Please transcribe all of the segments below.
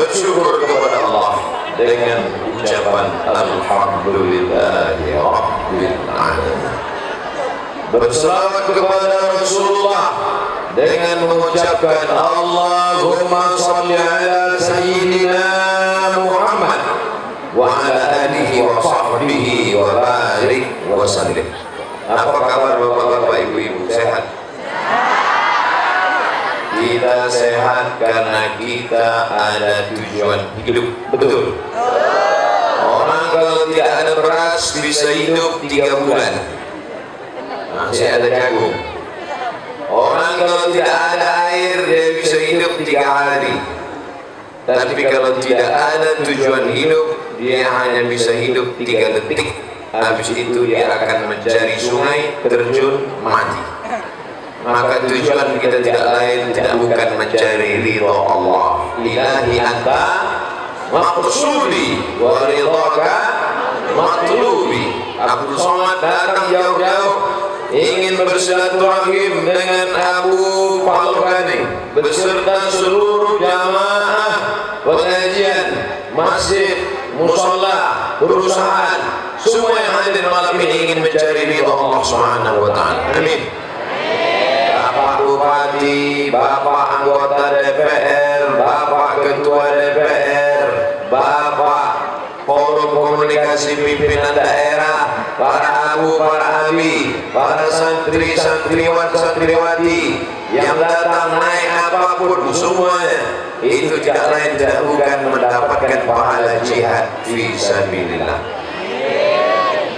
bersyukur kepada Allah dengan ucapan Alhamdulillahi Rabbil Alamin. Berselawat kepada Rasulullah dengan mengucapkan Allahumma salli ala Sayyidina Muhammad wa ala alihi wa sahbihi wa barik wa sallim. Apa kabar bapak-bapak, ibu-ibu, sehat? Kita sehat karena kita ada tujuan hidup, betul? Orang kalau tidak ada beras bisa hidup 3 bulan, masih ada jagung. Orang kalau tidak ada air dia bisa hidup 3 hari. Tapi kalau tidak ada tujuan hidup, dia hanya bisa hidup 3 detik. Habis itu dia akan mencari sungai, terjun, mati. Maka tujuan kita tidak lain, tidak bukan mencari ridha Allah. Ilahi anta maqsudi wa ridhaka matlubi. Abdul Somad datang jauh-jauh ingin bersilaturahim dengan Abu Palgani beserta seluruh jamaah pengajian, masjid, musola, perusahaan, semua yang hadir malam ini ingin mencari ridha Allah Subhanahu wa taala. Amin. Bapak Bupati, Bapak anggota DPR, Bapak Ketua DPR, Bapak Forum Komunikasi Pimpinan Daerah, para abu, para abi, para santri, santriwan, santriwati yang datang naik apapun semuanya, itu tidak lain tidak bukan mendapatkan pahala jihad fi sabilillah.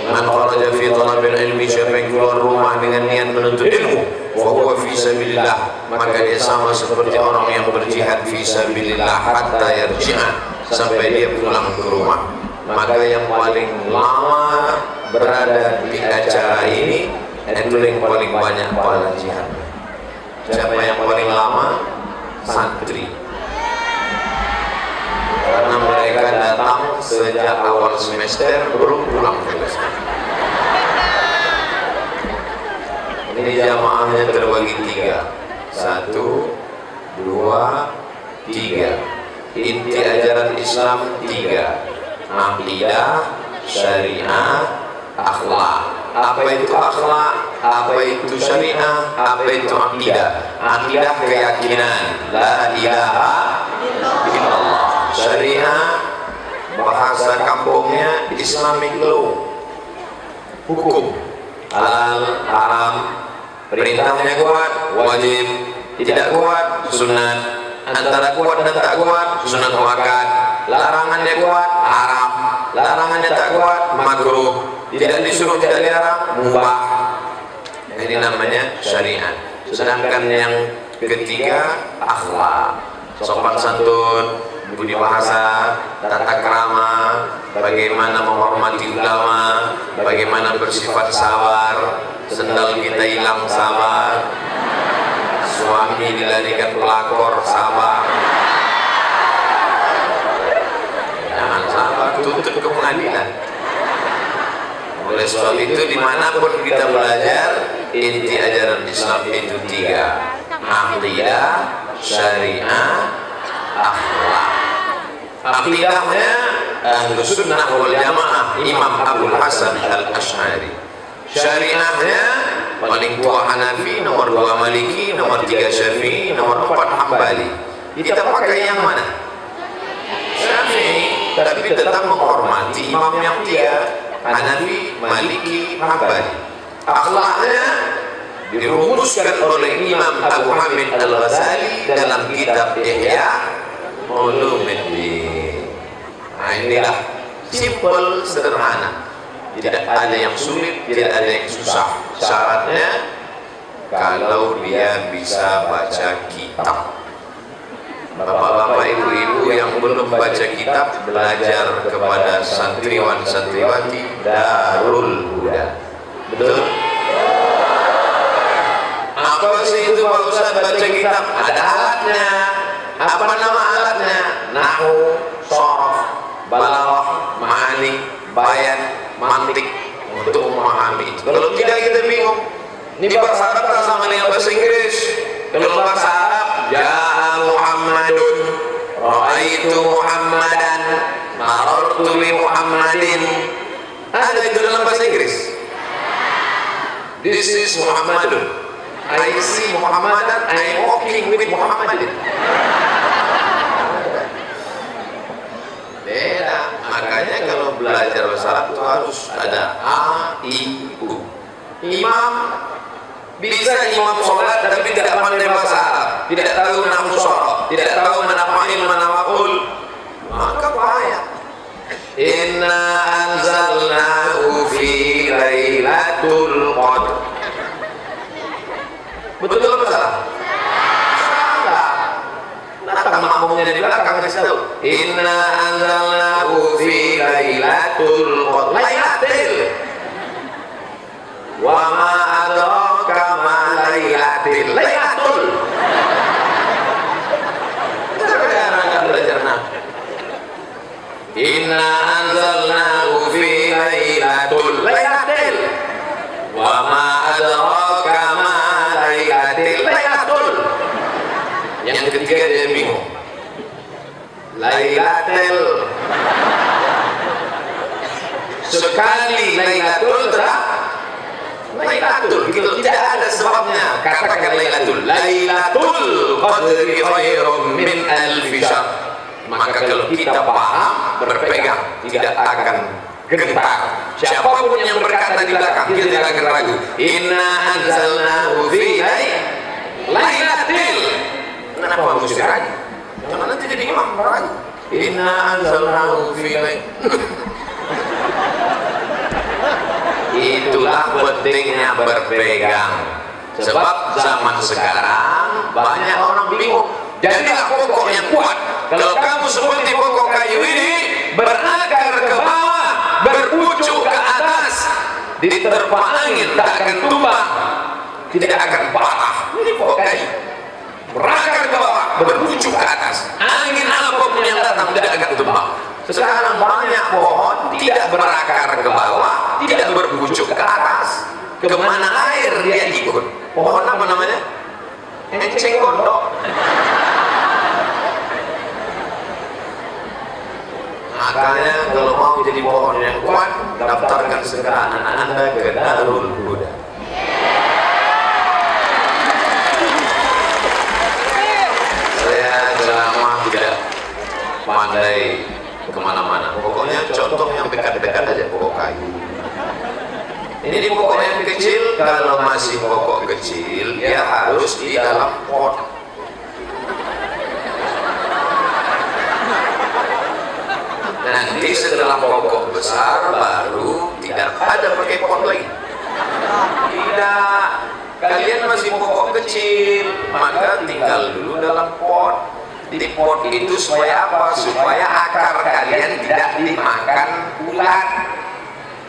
Man kharaja fi talabil ilmi, siapa yang keluar rumah dengan niat menuntut ilmu, wa huwa fi sabilillah, maka dia sama seperti orang yang berjihad fi sabilillah hatta yarji'a, sampai dia pulang ke rumah. Maka yang paling lama berada di acara ini itu yang paling banyak pahala jihad. Siapa yang paling lama? Santri. Karena mereka datang sejak awal semester belum pulang semester. Ini jamaahnya terbagi 3. 1, 2, 3. Inti ajaran Islam 3. Aqidah, syariah, akhlak. Apa itu akhlak? Apa itu syariah? Apa itu aqidah? Aqidah keyakinan la ilaha illallah. Syariah bahasa kampungnya Islamic law, hukum halal, haram. Perintahnya kuat, wajib. Tidak kuat, sunat. Antara kuat dan tak kuat, sunat muakkad. Larangannya kuat, haram. Larangannya tak kuat, makruh. Tidak disuruh, tidak dilarang, mubah. Ini namanya syariat. Sedangkan yang ketiga, akhlak, sopan santun, budi bahasa, tata krama, bagaimana menghormati ulama, bagaimana bersifat sabar, sendal kita hilang sabar, suami dilarikan pelakor sabar, jangan sabar, tuntut ke pengadilan. Oleh sebab itu dimanapun kita belajar, inti ajaran Islam itu 3: aqidah, syariah, akhlak. Aqidahnya Ahlus Sunnah wal Jamaah, Imam Abdul Hasan Al-Asy'ari. Syariahnya paling tua Hanafi, nomor 2 Maliki, nomor 3 Syafi'i, nomor 4 Hambali. Kita pakai yang mana? Syafi'i, tapi tetap menghormati imam yang 3, Hanafi, Maliki, Hambali. Akhlaknya dirumuskan oleh Imam Abu Hamid Al-Ghazali dalam kitab Ihya Ulumuddin. Nah, inilah simple, sederhana, tidak ada yang sulit, tidak ada yang susah. Syaratnya kalau dia bisa baca kitab. Bapak-bapak, ibu-ibu yang belum baca kitab, belajar kepada santriwan santriwati Darul Huda. Betul? Apa sih itu Pak Ustaz baca kitab? Ada alatnya. Apa nama alatnya? Nahwu, sharaf, balaghah, ma'ani, bayan, mantik, untuk memahami itu. Kalau tidak kita bingung. Ini bahasa Arab sama dengan bahasa Inggris. Kalau bahasa Arab, ja'a Muhammadun, ra'aitu marartu bi Muhammadin. Ada itu dalam bahasa Inggris. This is Muhammadun. I see Muhammadan, I am walking with Muhammadin. Beda. Makanya kalau belajar bahasa Arab itu harus ada A, I, U. Imam bisa imam sholat tapi tidak pandai bahasa Arab, tidak tahu nahwu shoroh, tidak tahu mana fa'il mana maf'ul, maka bahaya. Inna anzalnahu fi lailatul qadr. Betul apa salah? Salah. Kenapa makmumnya di belakang kasih tahu? Inna anzalnahu fi lailatul qadr. Lailatul. Wa ma adraka ma lailatul. Lailatul. Sekarang enggak belajar nahwu. Inna anzalnahu fi lailatul. Lailatul. Wa ma adraka ma Lailatul. Yang ketiga dia bingung. Lailatul. Sekali Lailatul Lailatul. Gitu tidak ada sebabnya. Katakan Lailatul. Lailatul qadri khairum min alfi syahr. Maka kalau kita paham, berpegang, tidak akan gentar. Siapapun yang berkata di belakang, kita tidak akan ragu. Inna anzalnahu fi lailatul. Kenapa mesti ragu? Jangan nanti jadi imam ragu. Inna anzalnahu fi lailatul. Itulah pentingnya berpegang. Sebab zaman sekarang banyak orang bingung. Jadilah pokok yang kuat. Kalau kamu seperti pokok kayu ini berakar ke bawah, berpucuk ke atas, diterpa angin tak akan tumbang, tidak akan patah. Ini pokok kayu berakar ke bawah, berpucuk ke atas, angin apapun yang datang tidak akan tumbang. Sekarang banyak pohon tidak berakar ke bawah, tidak berpucuk ke atas. Kemana air dia ikut? Pohon apa namanya? Enceng gondok. Makanya kalau mau jadi pohon yang kuat, daftarkan segera anak Anda ke Darul Huda. Saya ceramah tidak pandai kemana-mana. Pokoknya contoh yang dekat-dekat aja, pokok kayu. Ini pokok yang kecil, kalau masih pokok kecil, dia harus di dalam pot. Nanti setelah pokok besar baru tidak ada pakai pot lagi. Tidak, kalian masih pokok kecil, maka tinggal dulu dalam pot. Di pot itu supaya apa? Supaya akar kalian tidak dimakan ulat,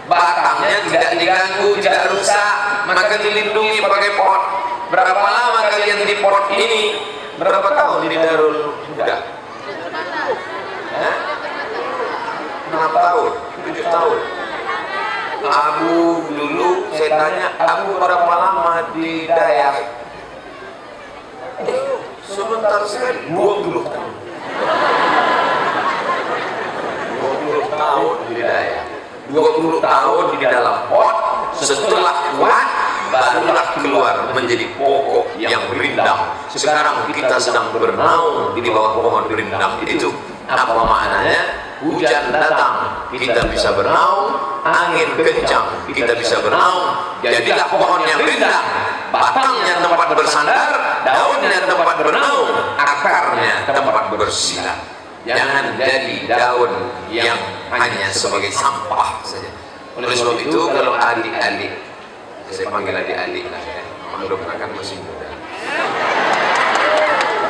batangnya tidak diganggu, tidak rusak, maka dilindungi pakai pot. Berapa lama kalian di pot ini? Berapa tahun di Darul Huda? 6 tahun, 7 tahun. Abu dulu saya tanya, Abu berapa lama di Dayak? Sebentar sekali, 20 tahun. 20 tahun di Dayak. 20 tahun di dalam pot, setelah kuat barulah keluar menjadi pokok yang rindang. Sekarang kita sedang bernaung di bawah pohon rindang itu. Apa maknanya? Hujan datang, kita bisa bernaung. Angin kencang, kita bisa bernaung. Jadilah pohon yang rindang, batangnya tempat bersandar, daunnya tempat bernaung, akarnya tempat bersila. Jangan jadi daun yang hanya sebagai sampah saja. Oleh sebab itu, kalau adik-adik, saya panggil adik-adik lah ya, maklum kan masih muda.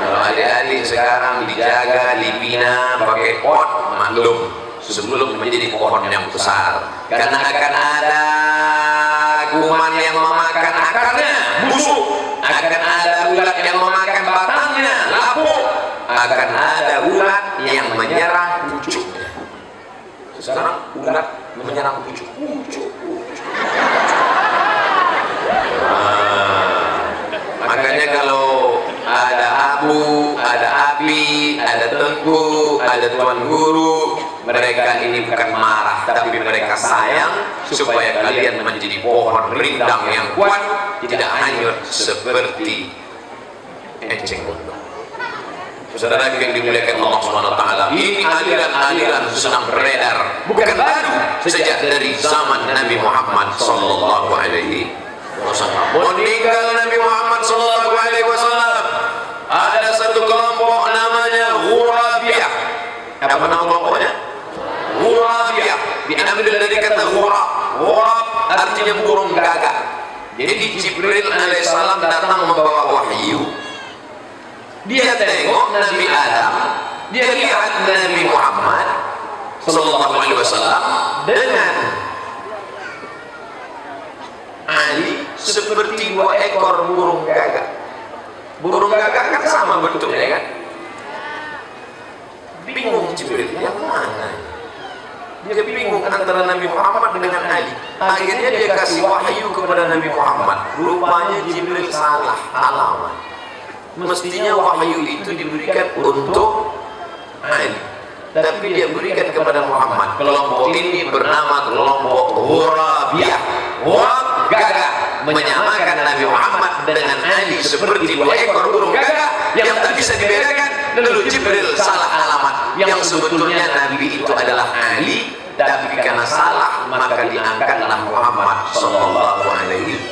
Kalau adik-adik sekarang dijaga, dibina pakai pot, maklum sebelum menjadi pohon yang besar. Karena akan ada kuman yang memakan akarnya, busuk. Akan ada ulat yang memakan batangnya, lapuk. Akan ada ulat yang menyerang pucuknya. Sekarang ulat menyerang pucuk. Makanya kalau ada abu, ada api, ada tengku, ada tuan guru, mereka ini bukan marah, tapi mereka sayang supaya kalian menjadi pohon rindang yang kuat, tidak hanyut seperti enceng gondong. Saudara yang dimuliakan Allah Subhanahu wa taala, ini aliran-aliran sedang beredar, bukan baru, sejak dari zaman Nabi Muhammad sallallahu alaihi wasallam. Meninggal Nabi Muhammad sallallahu alaihi wasallam, ada satu kelompok namanya Ghurabiyah. Apa nama kelompoknya? Ghurabiyah. Diambil dari kata ghurab. Ghurab artinya burung gagak. Jadi Jibril alaihissalam datang membawa wahyu. Dia tengok Nabi Adam, dia lihat Nabi Muhammad sallallahu alaihi wasallam dengan Ali seperti dua ekor burung gagak. Burung gagak kan sama bentuknya kan? Bingung Jibril, yang mana? Dia bingung antara Nabi Muhammad dengan Ali. Akhirnya dia kasih wahyu kepada Nabi Muhammad. Rupanya Jibril salah alamat. Mestinya wahyu itu diberikan untuk Ali, tapi dia berikan kepada Muhammad. Kelompok ini bernama kelompok Ghurabiyah. Ghurab gagak, menyamakan Nabi Muhammad dengan Ali seperti dua ekor burung gagak yang tak bisa dibedakan. Lalu Jibril salah alamat, yang sebetulnya Nabi itu adalah Ali, tapi karena salah maka diangkatlah Muhammad sallallahu alaihi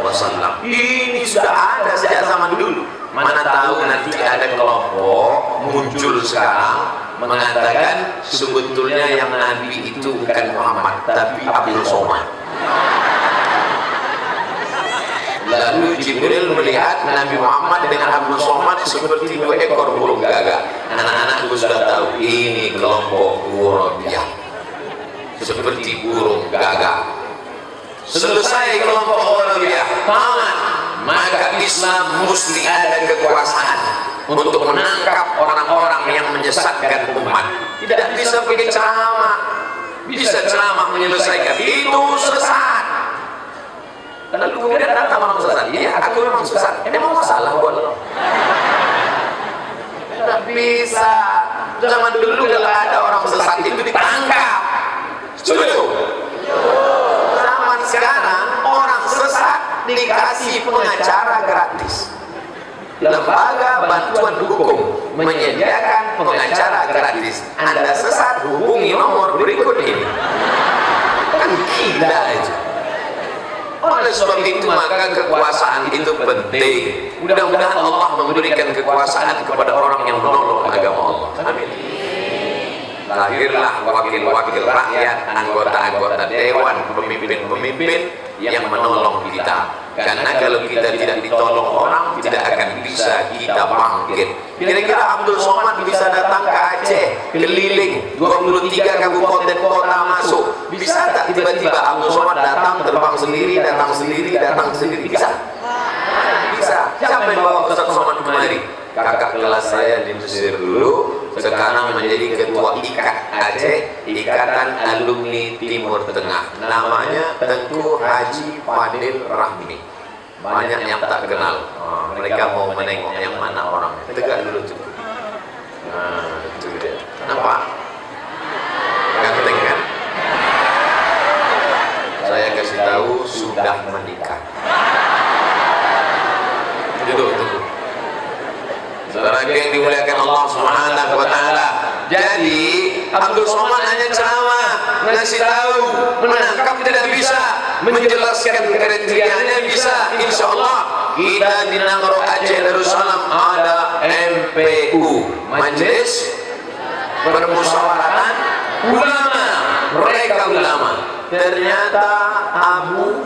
wasallam. Ini sudah ada sejak zaman dulu. Mana tahu nanti ada kelompok muncul sekarang mengatakan sebetulnya yang Nabi itu bukan Muhammad tapi Abdul Somad. Lalu Jibril melihat Nabi Muhammad dengan Abdul Somad seperti dua ekor burung gagak. Anak-anakku sudah tahu ini kelompok Ghurabiyah, seperti burung gagak. Selesai kelompok Ghurabiyah tamat, maka Islam mesti ada kekuasaan untuk menangkap orang-orang yang menyesatkan umat. Tidak bisa pakai ceramah, bisa ceramah menyelesaikan itu sesat. Lalu kemudian datang orang sesat, iya aku memang sesat, memang masalah buat lo. Tidak bisa. Zaman dulu kalau ada orang sesat itu ditangkap. Setuju? Zaman sekarang orang sesat dikasih pengacara gratis. Lembaga bantuan hukum menyediakan pengacara gratis. Anda sesat, hubungi nomor berikut ini. Kan gila itu. Oleh sebab itu maka kekuasaan itu penting. Mudah-mudahan Allah memberikan kekuasaan kepada orang yang menolong agama Allah. Amin. Lahirlah wakil-wakil rakyat, anggota-anggota dewan, pemimpin-pemimpin yang menolong kita. Karena kalau kita tidak ditolong orang, tidak akan bisa kita bangkit. Kira-kira Abdul Somad bisa datang ke Aceh, keliling 23 kabupaten kota masuk. Bisa tak tiba-tiba Abdul Somad datang, terbang sendiri, datang sendiri, datang sendiri? Bisa? Bisa. Siapa yang bawa Ustaz Somad kemari? Kakak kelas saya di Mesir dulu, sekarang menjadi ketua IKAT Aceh, Ikatan Alumni Timur Tengah. Namanya tentu Haji Fadil Rahmi. Banyak yang tak kenal. Mereka mau menengok yang mana orangnya. Tegak dulu cukup. Nah, itu dia. Kenapa? Ganteng kan? Saya kasih tahu sudah menikah. Tunggu. Saudara yang dimuliakan Allah Subhanahu wa taala. Jadi Abdul Somad hanya ceramah, ngasih tahu, menangkap tidak bisa, menjelaskan kriterianya bisa. Insya Allah kita di Nangro Aceh Darussalam ada MPU, Majelis Permusyawaratan Ulama. Mereka ulama. Ternyata Abu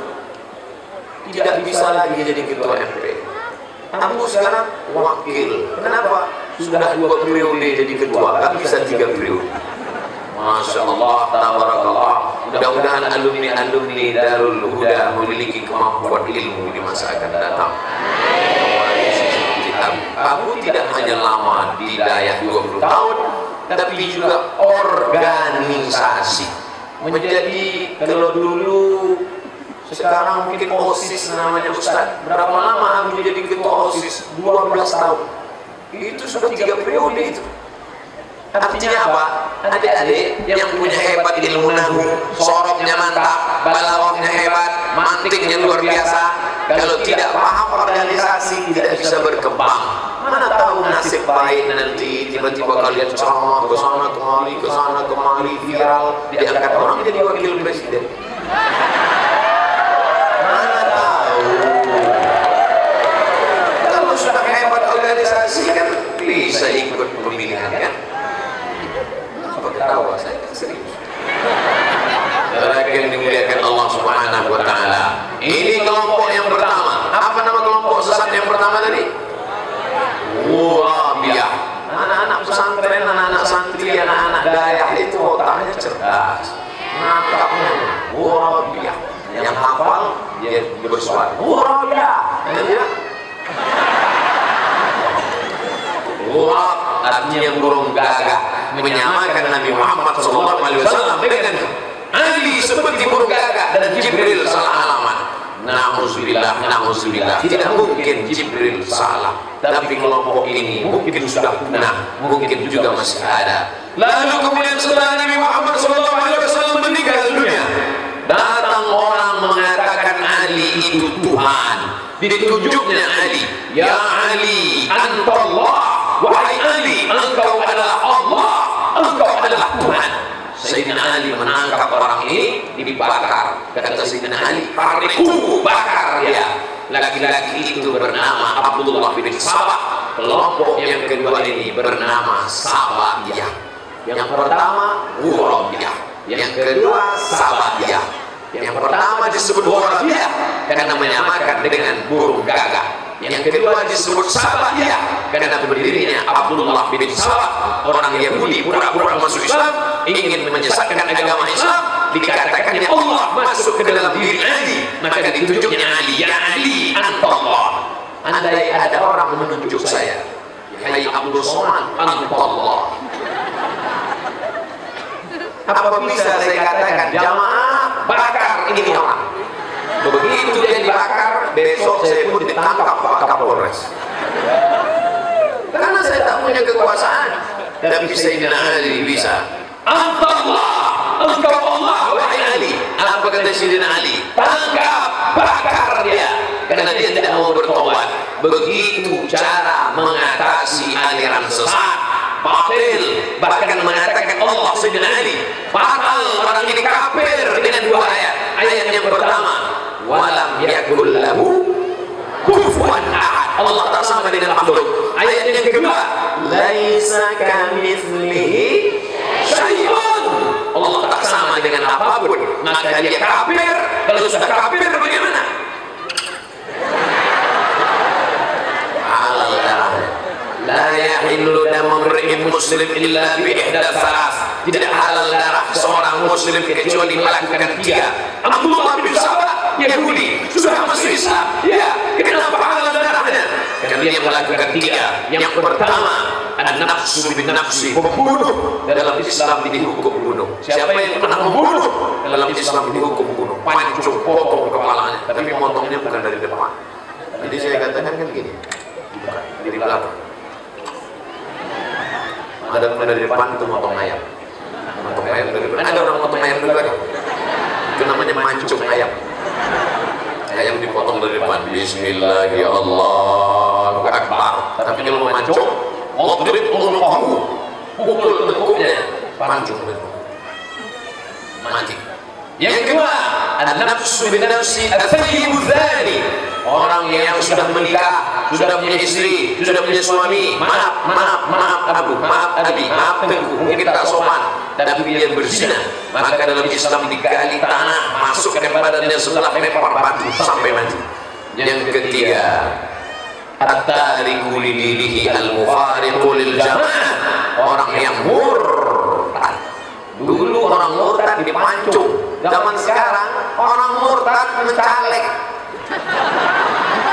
tidak bisa lagi jadi ketua MPU. Abu sekarang wakil. Kenapa? Sudah 2 periode jadi ketua, gak bisa 3 periode. Masya Allah, tabarakallah. Mudah-mudahan alumni Darul Huda memiliki kemampuan ilmu di masa akan datang. Abu tidak hanya lama di Dayak 20 tahun, tapi juga organisasi. Menjadi kalau dulu, sekarang mungkin OSIS namanya Ustaz. Berapa lama Abu jadi ketua OSIS? 12 tahun. Itu sudah 3 periode itu. Artinya apa? Adik-adik yang punya hebat ilmu nahu, sorobnya mantap, balawahnya hebat, mantiknya luar biasa, kalau tidak paham organisasi tidak bisa berkembang. Mana tahu nasib baik nanti tiba-tiba kalian ceramah ke sana kemari viral, diangkat orang jadi wakil presiden. Mana tahu? Kalau sudah hebat organisasi kan bisa ikut pemilihan kan? Ketawa saya serius. Yang dimuliakan Allah Subhanahu wa taala. Ini kelompok yang pertama. Apa nama kelompok sesat yang pertama tadi? Wurabiyah. Anak-anak pesantren, anak-anak santri, anak-anak dayah itu otaknya cerdas. Nangkapnya wurabiyah. Yang hafal dia bersuara. Wurabiyah. Wurab artinya burung gagak, menyamakan Nabi Muhammad SAW dengan Ali seperti burung gagak dan Jibril salah alamat. Na'udzubillah, tidak mungkin Jibril salah, tapi kelompok ini mungkin sudah punah, mungkin juga masih ada. Lalu kemudian setelah Nabi Muhammad SAW meninggal dunia, datang orang mengatakan Ali itu Tuhan. Ditunjuknya Ali, ya Ali, antallah. Wahai Ali, engkau adalah Allah, engkau adalah Tuhan. Sayyidina Ali menangkap orang ini, dibakar. Kata Sayyidina Ali, hariku, bakar dia. Laki-laki itu bernama Abdullah bin Sabah. Kelompok yang kedua ini bernama Sabaiyah. Yang pertama Wurabiyah, yang kedua Sabaiyah. Yang pertama disebut Wurabiyah karena menyamakan dengan burung gagak. Yang kedua disebut Sabaiyah karena berdirinya Abdullah bin Sabah, orang Yahudi pura-pura masuk Islam, ingin menyesatkan agama Islam. Dikatakannya Allah masuk ke dalam diri Ali, maka ditunjuknya Ali, ya Ali, antallah. Andai ada orang menunjuk saya, hai Abdul Somad, antallah, apa bisa saya katakan jamaah bakar ini orang? Begitu dia dibakar, besok saya pun ditangkap Pak Kapolres. Karena saya tak punya kekuasaan. Tapi Sayyidina Ali bisa. Antallah, engkau Allah, wahai Ali. Apa kata Sayyidina Ali? Tangkap, bakar dia. Karena dia tidak mau bertobat. Begitu cara mengatasi aliran sesat, batil, bahkan mengatakan Allah Sayyidina Ali batal, orang ini kafir dengan dua ayat. Ayat yang pertama, walam yakul lahu kufuwan ahad, Allah tak sama dengan makhluk. Ayat yang kedua, laisa kamitslihi syai'un, Allah tak sama dengan apapun, maka dia kafir. Kalau sudah kafir bagaimana? La yahillu damu imri'in muslim illa bi ihda salas. Tidak halal darah seorang muslim kecuali melakukan tiga. Abdullah bin Sabah Yahudi sudah masuk Islam, ya, kenapa halal darahnya? Karena dia melakukan tiga. Yang pertama, an-nafsu bin nafsi, pembunuh. Dalam Islam dihukum bunuh. Siapa yang pernah membunuh dalam Islam dihukum bunuh, pancung, potong kepalanya, tapi potongnya bukan dari depan. Jadi saya katakan kan gini, dari belakang. Ada dari depan itu motong ayam. Motong ayam dari depan. Ada orang motong ayam dari belakang. Itu namanya mancung ayam. Ayam dipotong dari depan. Bismillahirrahmanirrahim, Allahu Akbar. Tapi kalau mau mancung, wadrib unuqahu, pukul tekuknya, pancung. Mati. Yang kedua, an-nafsu bin nafsi al-thayyibu dzani. Orang yang sudah menikah, sudah punya istri, sudah punya suami, maaf Abu, maaf Abi, maaf Tengku, mungkin tak sopan, tapi dia berzina, maka dalam Islam digali tanah, masukkan badannya setelah lempar batu sampai mati. Yang ketiga, at-tariku lidinihi al-mufariqu lil jamaah, orang yang murtad. Dulu orang murtad dipancung, zaman sekarang orang murtad mencalek.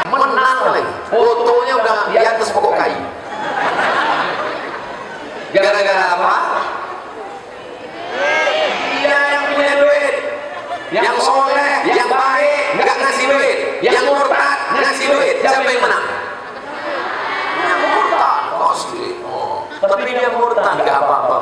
Menang lagi, fotonya udah di atas pokok kayu. Gara-gara apa? Dia yang punya duit, yang soleh, yang baik, nggak ngasih duit, yang murtad ngasih duit. Siapa yang menang? Yang murtad, pasti. Tapi dia murtad nggak apa-apa.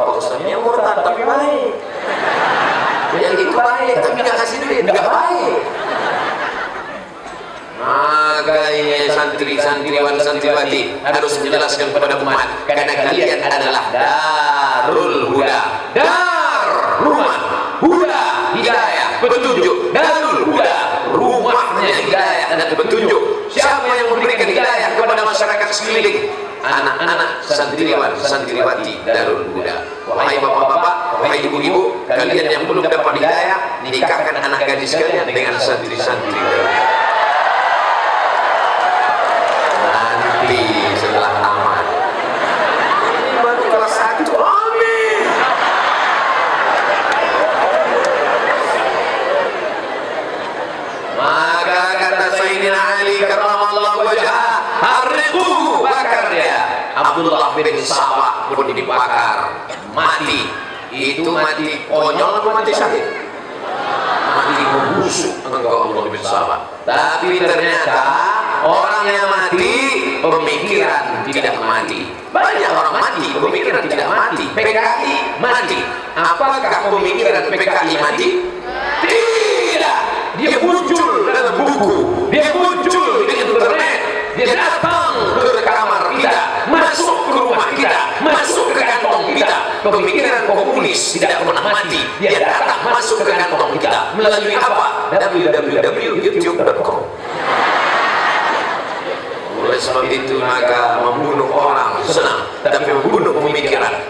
santriwan santriwati harus menjelaskan kepada umat, karena kalian adalah Darul Huda. Dar, rumah, Huda, hidayah, petunjuk. Darul Huda, rumahnya hidayah dan petunjuk. Siapa yang memberikan hidayah kepada masyarakat sekeliling? Anak-anak santriwan santriwati Darul Huda. Wahai bapak-bapak, wahai ibu-ibu, kalian yang belum dapat hidayah, nikahkan anak gadis kalian dengan santri-santri. Nanti setelah tamat, ini baru kelas 1. Amin. Maka kata Sayyidina Ali karramallahu wajhah, harriquhu, bakar dia. Abdullah bin Sabah pun dibakar, mati. Itu mati konyol atau mati syahid? Mati membusuk engkau Abdullah bin Sabah. Tapi ternyata orang yang mati pemikiran tidak mati. Banyak orang mati pemikiran tidak mati. PKI mati. Apakah pemikiran PKI mati? Tidak. Dia muncul dalam buku, dia muncul di internet, dia datang ke kamar kita, masuk ke rumah kita, masuk ke kantong kita. Pemikiran komunis tidak pernah mati. Dia datang masuk ke kantong kita melalui apa? www.youtube.com. Oleh sebab itu maka membunuh orang senang, tapi membunuh pemikiran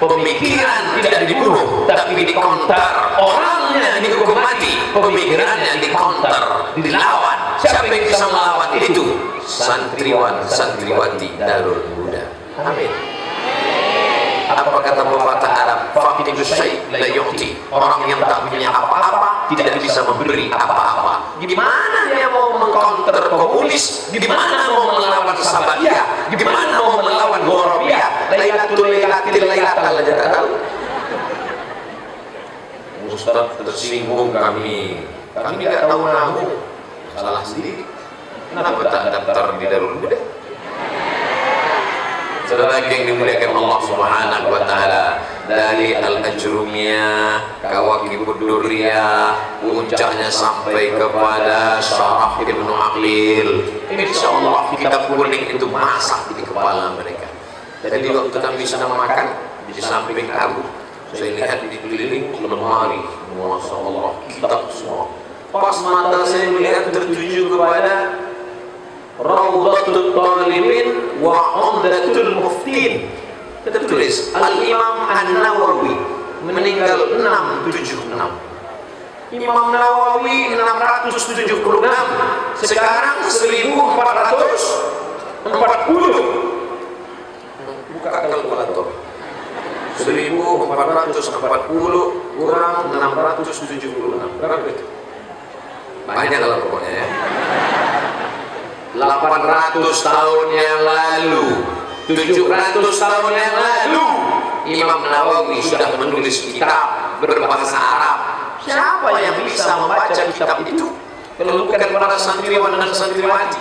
tidak dibunuh, tapi dikonter. Orangnya dihukum mati, pemikirannya dikonter, dilawan. Siapa yang bisa melawan itu? Santriwan santriwati Darul Huda. Amin. Apa kata pepatah Arab? Faqidu syai' la yu'ti. Orang yang tak punya apa-apa tidak bisa memberi apa-apa. Gimana dia mau mengcounter komunis? Gimana mau melawan Sahabiyah? Gimana mau melawan Ghorabiyah? Lailatul lailatal aja tak tahu. Ustaz tersinggung kami tidak tahu nahu. Salah sendiri. Kenapa tak daftar di Darul Huda? Saudara yang dimuliakan Allah Subhanahu wa taala, dari Al-Ajrumiyah, Kawakibud Durriyah, puncaknya sampai kepada Syarah Ibnu Aqil. Insyaallah kitab kuning itu masak di kepala mereka. Jadi waktu kami sedang makan di samping aku, saya lihat di keliling lemari, Masya Allah, kitab semua. Pas mata saya melihat tertuju kepada Rawdatul Talibin wa Umdatul Muftin. Tertulis Al-Imam An-Nawawi meninggal 676. Imam Nawawi 676, sekarang 1440. Buka kalkulator. 1440 kurang 676. Berapa itu? Banyak lah pokoknya ya. 800 tahun yang lalu, 700 tahun yang lalu, Imam Nawawi sudah menulis kitab berbahasa Arab. Siapa yang bisa membaca kitab itu? Kalau bukan para santriwan dan santriwati.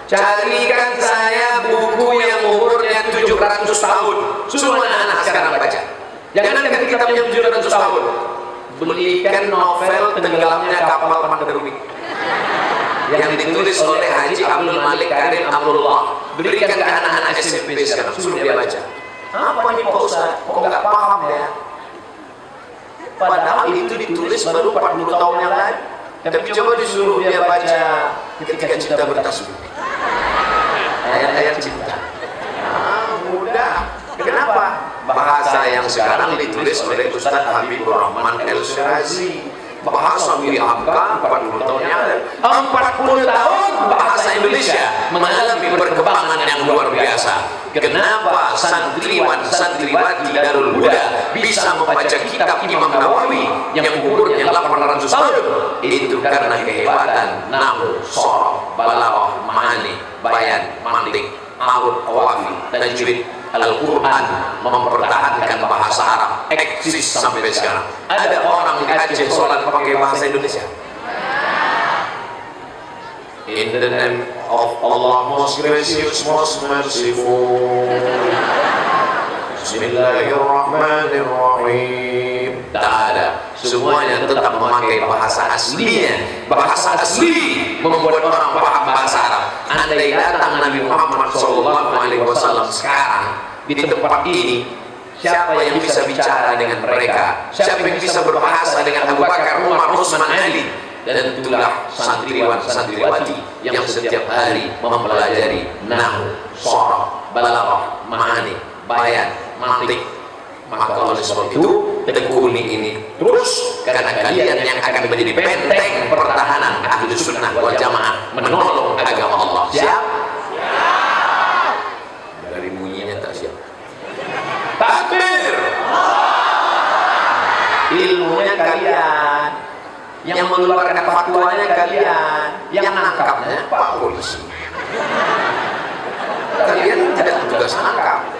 Carikan saya buku yang umurnya 700 tahun. Suruh anak-anak sekarang baca. Jangan ada kitab yang 700 tahun. Belikan novel Tenggelamnya Kapal Taman Darwin yang ditulis oleh Haji Abdul Malik Karim Abdullah. Berikan ke anak-anak SMP sekarang, suruh dia baca. Apa ini Pak Ustaz? Kok nggak paham ya? Padahal itu ditulis baru 40 tahun yang lalu. Tapi coba disuruh dia baca Ketika Cinta Bertasbih, ayat-ayat cinta. Mudah. Kenapa? Bahasa yang sekarang ditulis oleh Ustaz Habibur Rahman El-Syirazi. Bahasa WHK 40 tahun yang lalu. 40 tahun bahasa Indonesia mengalami perkembangan yang luar biasa. Kenapa santriwan santriwati Darul Huda bisa membaca kitab Imam Nawawi yang umurnya 800 tahun? Itu karena kehebatan nahwu, sharaf, balaghah, ma'ani, bayan, mantik, arud, qawafi, tajwid. Al-Quran mempertahankan bahasa Arab eksis sampai sekarang. Ada orang di Aceh sholat pakai bahasa Indonesia. In the name of Allah, most gracious, most merciful. Bismillahirrahmanirrahim. Tak ada. Semuanya tetap memakai bahasa aslinya. Bahasa asli membuat orang paham bahasa Arab. andai datang Nabi Muhammad SAW sekarang di tempat ini, siapa yang bisa bicara dengan mereka? Siapa yang bisa berbahasa dengan Abu Bakar, Umar, Utsman, Ali? Dan itulah santriwan santriwati yang setiap hari mempelajari nahwu, sharaf, balaghah, ma'ani, bayan, mantik. Maka oleh sebab itu tekuni ini terus, karena kalian yang akan menjadi benteng pertahanan Ahlus Sunnah wal Jamaah menolong agama Allah. Siap? Dari bunyinya tak siap. Takbir. Ilmunya kalian, yang mengeluarkan fatwanya kalian, yang nangkapnya Pak Polisi. Kalian tidak tugas nangkap.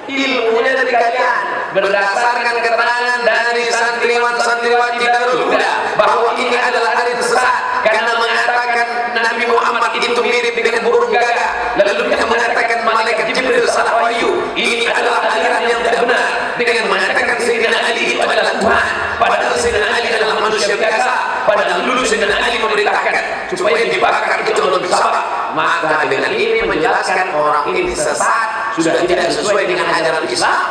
Ilmunya dari kalian, berdasarkan keterangan dari santriwan santriwati Darul Huda bahwa ini adalah hari sesat karena mengatakan Nabi Muhammad itu mirip dengan burung gagak, lalu dia mengatakan malaikat Jibril salah wahyu. Ini adalah aliran yang tidak benar dengan mengatakan Sayyidina Ali itu adalah Tuhan, padahal Sayyidina Ali adalah manusia biasa. Padahal dulu Sayyidina Ali memerintahkan supaya dibakar itu lebih sabar. Maka dengan ini menjelaskan orang ini sesat, sudah tidak sesuai dengan ajaran Islam,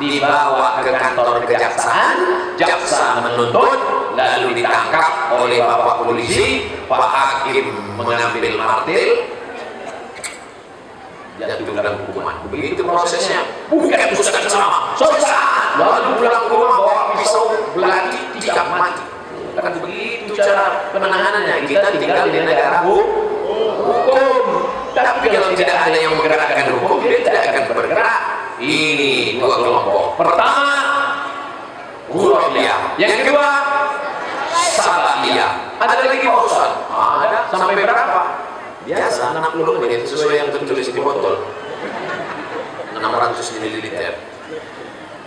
dibawa ke kantor kejaksaan, jaksa menuntut, lalu ditangkap oleh bapak polisi, pak hakim mengambil martil, jatuh dalam hukuman. Begitu prosesnya. Bukan Ustaz sama, sesat, lalu pulang ke rumah bawa pisau belati, tidak mati. Kan begitu cara penanganannya. Kita tinggal di negara hukum. Tapi kalau tidak ada yang menggerakkan hukum, dia tidak akan bergerak. Ini dua kelompok. Pertama, Ghurabiyah. Yang kedua, Salafiyah. Ada lagi Pak Ustaz? Ada. Sampai berapa? Biasa 60 menit sesuai yang tertulis di botol. 600 ml.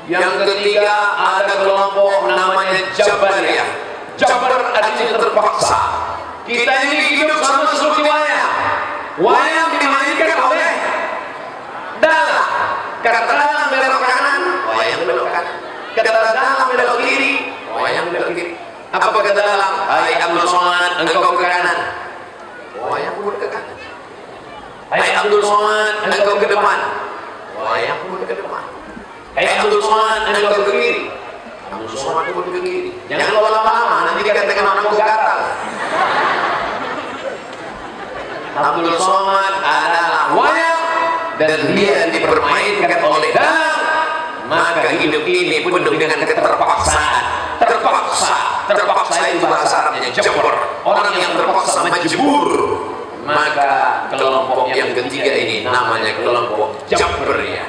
Yang ketiga, ada kelompok namanya Jabariyah. Jabar artinya terpaksa. Kita ini hidup sama seperti wayang. Wayang dimainkan oleh dalang. Kata dalang belok kanan, wayang belok kanan. Kata dalang belok kiri, wayang belok kiri. Apa kata dalang? Hai Abdul Somad, engkau ke kanan, wayang pun ke kanan. Hai Abdul Somad, engkau ke depan, wayang pun ke depan. Hai Abdul Somad, engkau ke kiri, Abdul Somad pun ke kiri. Jangan lama-lama, nanti dikatakan anakku gatal. Abdul Somad adalah wayang dan dia dipermainkan oleh dalang. Maka hidup ini penuh dengan keterpaksaan. Terpaksa itu bahasa Arabnya jabur. Orang yang terpaksa majbur. Maka kelompok yang ketiga ini namanya kelompok Jabariyah.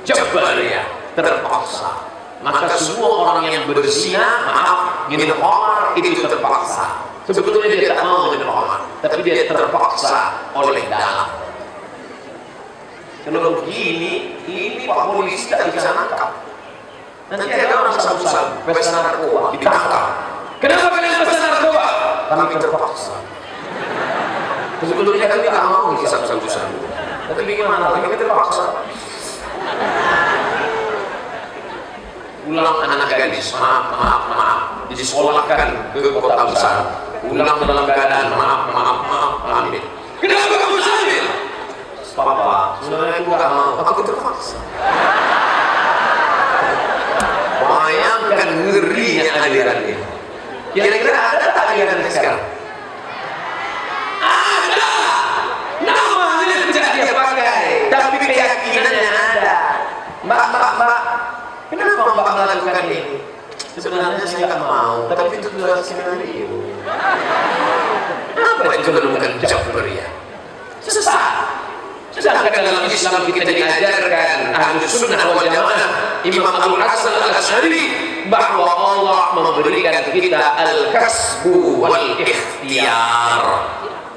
Jabariyah, terpaksa. Maka semua orang yang berzina, maaf, minum khamar itu terpaksa. Sebetulnya dia tak mau minum khamar, tapi dia terpaksa oleh dalang. Kalau begini, ini Pak Polisi tak bisa nangkap. Nanti ada orang sabu-sabu, pesta narkoba, ditangkap. Kenapa kalian pesta narkoba? Kami terpaksa. Sebetulnya kami tak mau hisap sabu-sabu, tapi bagaimana? Kami terpaksa. Ulang anak gadis, maaf, disekolahkan ke kota besar. Ulang dalam keadaan maaf, hamil. Kenapa kamu hamil? Papa, sebenarnya aku gak mau, aku terpaksa. Bayangkan ngerinya aliran ini. Kira-kira ada tak aliran sekarang? Ada. Namanya tidak dia pakai, tapi keyakinannya ada. Mbak, kenapa Mbak melakukan ini? Sebenarnya saya nggak mau, tapi itu adalah skenario. Apa itu menemukan Jabariyah? Sesat. Sedangkan dalam Islam kita diajarkan Ahlus Sunnah wal Jamaah, Imam Abu Hasan Al-Asy'ari, bahwa Allah memberikan kita al-kasbu wal ikhtiyar.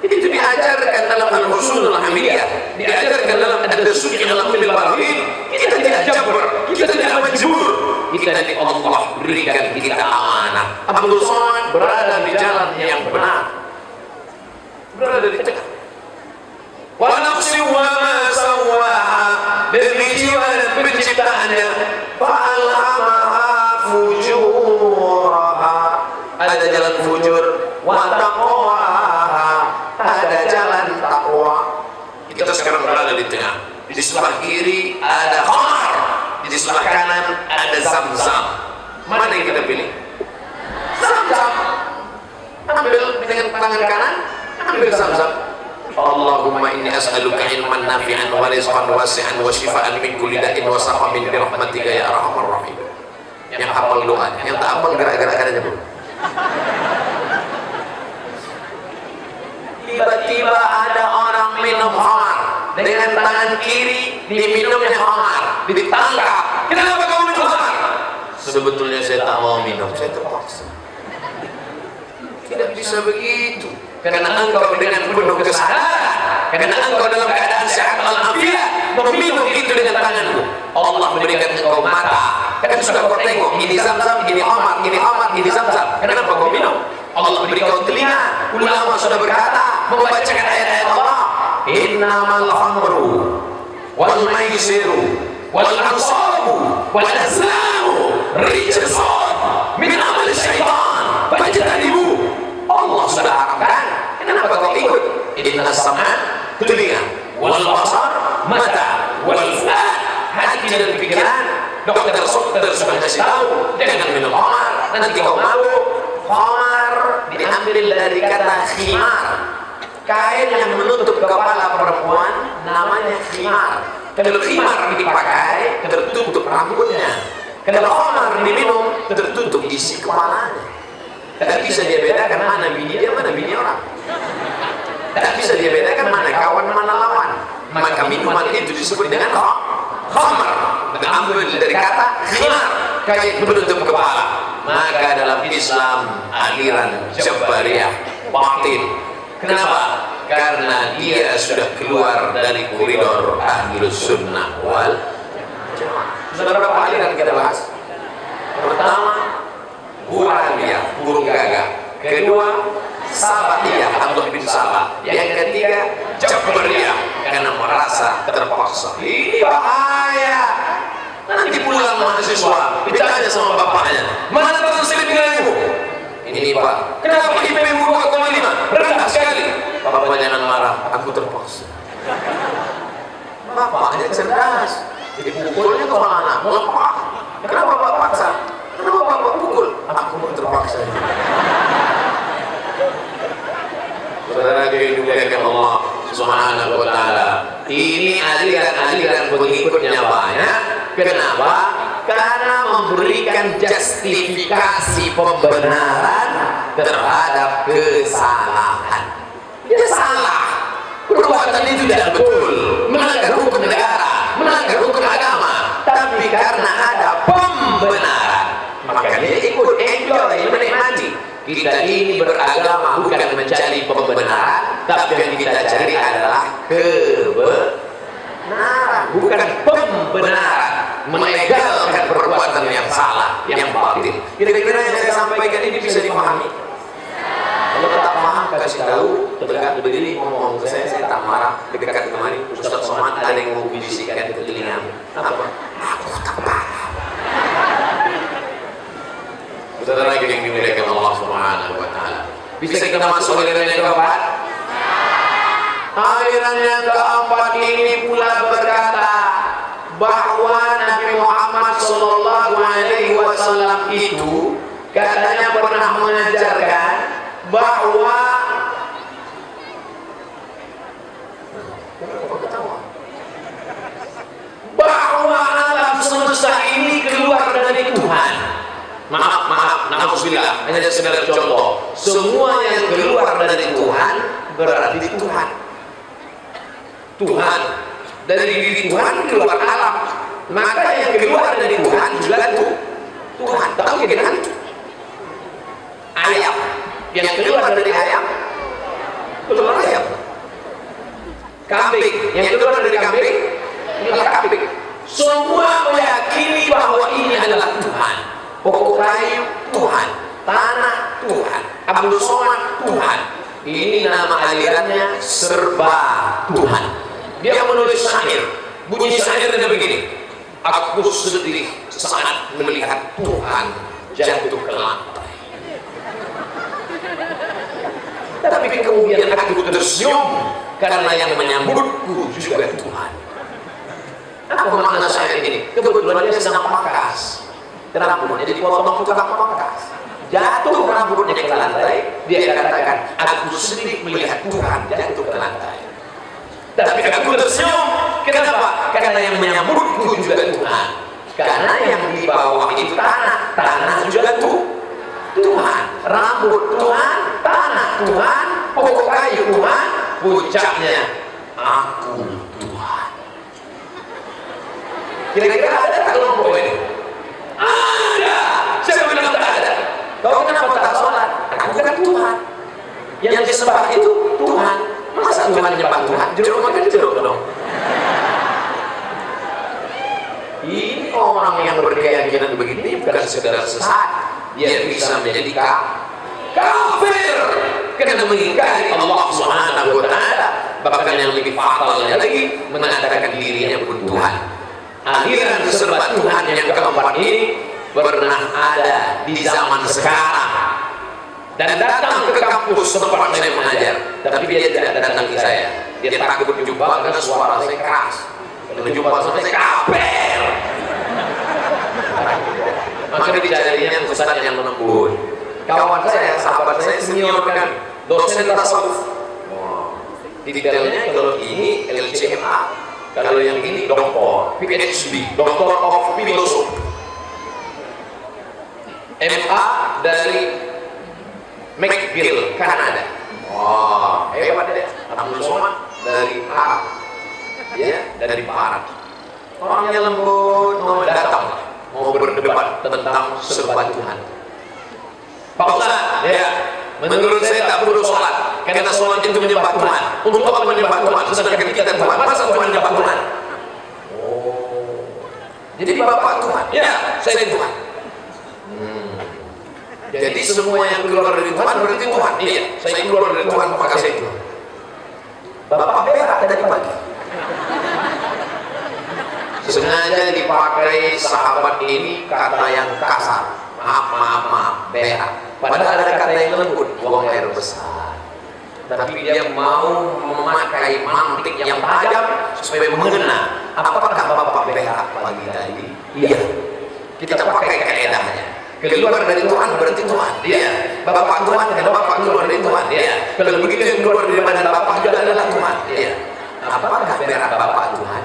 Itu diajarkan dalam Al-Ushulul Hamidiyah, diajarkan dalam Ad-Dasuq dalam Al-Barahid. Kita tidak jabur, kita tidak majbur. Kita dari Allah berikan kita amanah. Abdul Somad berada di jalan yang benar, berada di tengah. Wa nafsi wa ma sawaha, demi jiwa dan penciptaannya. Fa'alhamaha fujuraha, ada jalan fujur. Wa taqwaha, ada jalan takwa. di sebelah kiri ada khamar, di sebelah kanan ada Zam-Zam. Mana yang kita pilih? Zam-Zam. Ambil dengan tangan kanan, ambil Zam-Zam. Allahumma inni as'aluka ilman nafi'an wa rizqan wasi'an wa shifaan min kulli da'in wa saqamin bi rahmatika ya arhamar rahim. Yang hafal doanya, yang tak hafal gerak-gerak aja dulu. Tiba-tiba ada orang minum khamar dengan tangan kiri, diminumnya khamar, ditangkap. Kenapa kamu minum khamar? Sebetulnya saya tak mau minum, saya terpaksa. Tidak bisa begitu. Karena engkau dengan penuh kesadaran, karena engkau dalam keadaan sehat walafiat meminum itu dengan tanganmu. Allah berikan engkau mata. Kan sudah kau tengok, ini Zam-Zam, ini khamar, ini khamar, ini Zam-Zam. Kenapa kau minum? Allah beri kau telinga. Ulama sudah berkata, membacakan ayat-ayat Allah. Innamal khamru wal maisiru wal ansabu wal azlamu rijsun min amal syaitan fajtanibu. Allah sudah haramkan. Kenapa kau ikut? Inna sam'a telinga, wal basar mata, wal fuad hati dan pikiran. Dokter sudah kasih tahu jangan minum khamar, nanti kau mabuk. Khamar diambil dari kata khimar, kain yang menutup kepala perempuan namanya khimar. Kalau khimar dipakai tertutup rambutnya, kalau khamar diminum tertutup isi kepalanya. Tak bisa dia bedakan mana bini dia, mana bini orang. Tak bisa dia bedakan mana kawan, mana lawan. Maka minuman itu disebut dengan khamar, diambil dari kata khimar, kain menutup kepala. Maka dalam Islam aliran Jabariyah batil. Kenapa? Karena dia sudah keluar dari koridor Ahlus Sunnah wal Jamaah. Sudah berapa aliran kita bahas? Pertama, Burhaniyah, burung gagak. Kedua, Sabatiyah, Abdullah bin Sabah. Yang ketiga, Jabariyah, karena merasa terpaksa. Ini bahaya. Nanti pulang mahasiswa, ditanya sama bapaknya, mana terselip nilaimu? Ini Pak, kenapa IP-mu 2,5? Rendah sekali. Bapak jangan marah, aku terpaksa. Bapaknya cerdas, dipukulnya kepala anak, melepah. Kenapa Bapak paksa? Kenapa Bapak pukul? Aku pun terpaksa. Saudara dimuliakan Allah Subhanahu wa Ta'ala. Ini aliran-aliran pengikutnya banyak. Kenapa? Karena memberikan justifikasi pembenaran terhadap kesalahan. Dia salah, perbuatan itu tidak betul, melanggar hukum negara, melanggar hukum agama. Tapi karena ada pembenaran, maka dia ikut enjoy, menikmati. Kita ini beragama bukan mencari pembenaran, tapi yang kita cari adalah kebenaran, bukan pembenaran. Melegalkan perbuatan yang salah, yang batil. Kira-kira yang saya sampaikan ini bisa dipahami? Kalau tak paham, kasih tahu, tegak berdiri, ngomong ke saya tak marah. Dekat kemari, Ustaz Somad ada yang mau bisikkan ke telingamu. Apa? Aku tak paham. Saudara yang dimuliakan Allah Subhanahu wa Ta'ala. Bisa kita masuk aliran yang keempat? Aliran yang keempat ini pula berkata bahwa Nabi Muhammad Sallallahu Alaihi Wasallam itu katanya pernah mengajarkan bahwa alam semesta ini keluar dari Tuhan. Maaf, na'udzubillah, hanya sekedar contoh. Semua yang keluar dari Tuhan berarti Tuhan. Dari diri Tuhan keluar alam, maka yang keluar dari Tuhan juga Tuhan. Tahu kan? Ayam yang keluar dari ayam keluar ayam. Kambing yang keluar dari kambing keluar kambing. Semua meyakini bahwa ini adalah Tuhan. Pokok kayu Tuhan, tanah Tuhan, Abdul Somad Tuhan. Ini nama alirannya serba Tuhan. Dia menulis syair, bunyi syairnya begini: aku sedih saat melihat Tuhan jatuh ke lantai, tapi kemudian aku tersenyum karena yang menyambutku juga Tuhan. Apa makna saya ini? Kebetulan dia sedang pangkas rambutnya, jadi potong tukang pangkas. Jatuh rambutnya ke lantai, dia katakan, aku sedih melihat Tuhan jatuh ke lantai. Tapi aku tersenyum. Kenapa? Karena yang menyambutku juga Tuhan. Karena yang di bawah itu tanah, tanah juga Tuhan. Rambut Tuhan, tanah Tuhan, pokok kayu Tuhan, puncaknya aku Tuhan. Kira-kira ada tak kelompok ini? Ada. Siapa bilang tak ada? Kau kenapa tak sholat? Aku kan Tuhan. Yang disembah itu Tuhan. Masa Tuhan menyembah Tuhan? Jeruk makan jeruk dong. Ini orang yang berkeyakinan begini bukan sekedar sesat, dia bisa menjadi kafir karena mengingkari Allah Subhanahu wa taala. Bahkan yang lebih fatalnya lagi, mengatakan dirinya pun Tuhan. Aliran serba Tuhan yang keempat ini pernah ada di zaman sekarang dan datang ke kampus tempat saya mengajar, tapi dia tidak datang ke saya. Dia takut jumpa karena suara saya keras. Kalau jumpa saya kafir, maka dicarinya ustaz yang lembut. Kawan saya, sahabat saya senior kan, dosen tasawuf. Detailnya kalau ini LCMA, kalau yang ini doktor, PhD, Doctor of Philosophy, MA dari McGill, Kanada. Wah, hebat deh. Abdul Somad dari Arab, ya, dari Barat. Orangnya lembut, mau datang, mau berdebat tentang serba Tuhan. Pak Ustaz, ya, menurut saya tak perlu sholat, karena sholat itu menyembah Tuhan. Untuk apa menyembah Tuhan? Sedangkan kita Tuhan, masa Tuhan menyembah Tuhan? Jadi Bapak Tuhan? Ya, saya Tuhan. Jadi semua yang keluar dari Tuhan berarti Tuhan. Iya, saya keluar dari Tuhan maka saya Tuhan. Bapak berak tadi pagi. Sengaja dipakai sahabat ini kata yang kasar. Maaf, berak. Padahal ada kata yang lembut, buang air besar. Tapi dia mau memakai mantik yang tajam supaya mengena. Apakah Bapak berak pagi tadi? Iya. Kita pakai kaedahnya. Keluar dari Tuhan berarti Tuhan. Iya. Bapak Tuhan, kalau Bapak keluar dari Tuhan. Iya. Kalau begitu yang keluar dari badan Bapak juga adalah Tuhan. Iya. Apakah berak Bapak Tuhan?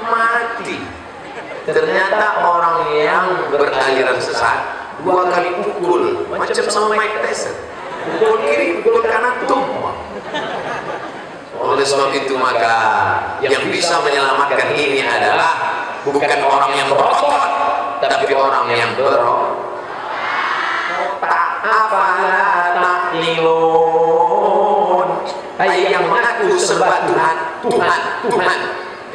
Mati. Ternyata orang yang beraliran sesat 2 kali pukul, macam sama Mike Tyson. Pukul kiri, pukul kanan, tumpah. Oleh sebab itu maka yang bisa menyelamatkan ini adalah bukan orang yang berotot, tapi orang yang berotot. Apalah taklilun. Hai yang mengaku serba Tuhan, Tuhan, Tuhan.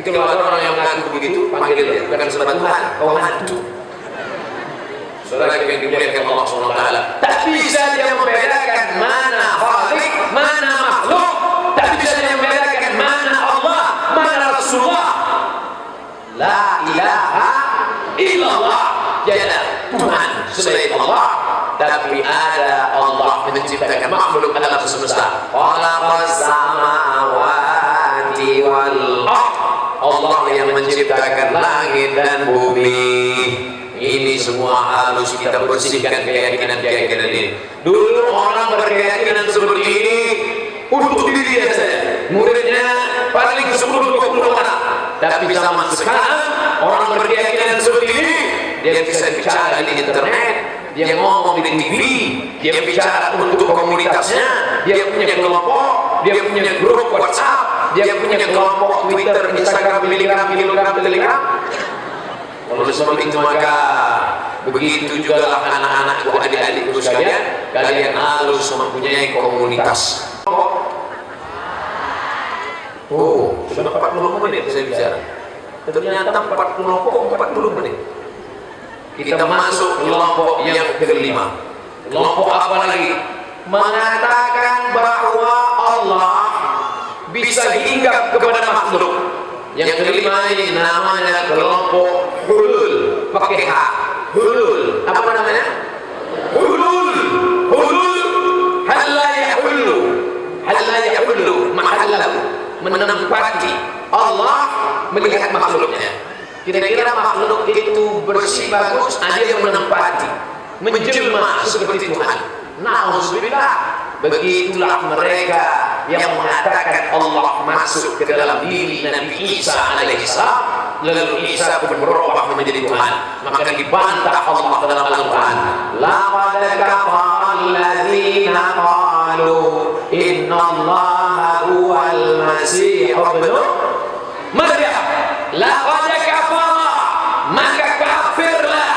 Kalau ada orang yang mengaku begitu, panggil dia, bukan serba Tuhan, kau hantu. Saudara yang dimuliakan Allah SWT, tak bisa dia membedakan mana khalik, mana makhluk. Tak bisa dia membedakan mana Allah, mana Rasulullah. La ilaha illallah. Tiada Tuhan selain Allah, tapi ada Allah menciptakan makhluk alam semesta. Khalaqas samawati wal ardh. Allah yang menciptakan langit dan bumi. Ini semua harus kita bersihkan keyakinan-keyakinan ini. Dulu orang berkeyakinan seperti ini untuk dirinya saja, muridnya paling 10-20 orang. Tapi zaman sekarang orang berkeyakinan seperti ini, dia bisa bicara di internet, dia ngomong di TV, dia bicara untuk komunitasnya, dia punya kelompok, dia punya grup WhatsApp, dia punya kelompok Twitter, Instagram, Telegram. Oleh sebab itu maka begitu juga anak-anakku, adik-adikku sekalian, kalian harus mempunyai komunitas. Oh, sudah 40 menit saya bicara. Ternyata 40 menit. Kita masuk kelompok yang kelima. Kelompok apa lagi? Mengatakan bahwa Allah bisa hinggap kepada makhluk. Yang kelima ini namanya kelompok hulul, pakai H. Hulul, apa namanya? Hulul, halla yahullu, mahallahu, menempati Allah Allah melihat makhluknya. Kira-kira makhluk itu bersih bagus, ada yang menempati, menjelma seperti Tuhan. Nauzubillah. Begitulah mereka yang mengatakan Allah masuk ke dalam diri Nabi Isa alaihissalam, lalu Isa pun berubah menjadi Tuhan. Maka dibantah Allah dalam Al-Quran. Laqad kafara alladzina qalu innallaha huwal masih ibnu Maryam. Laqad kafara, maka kafirlah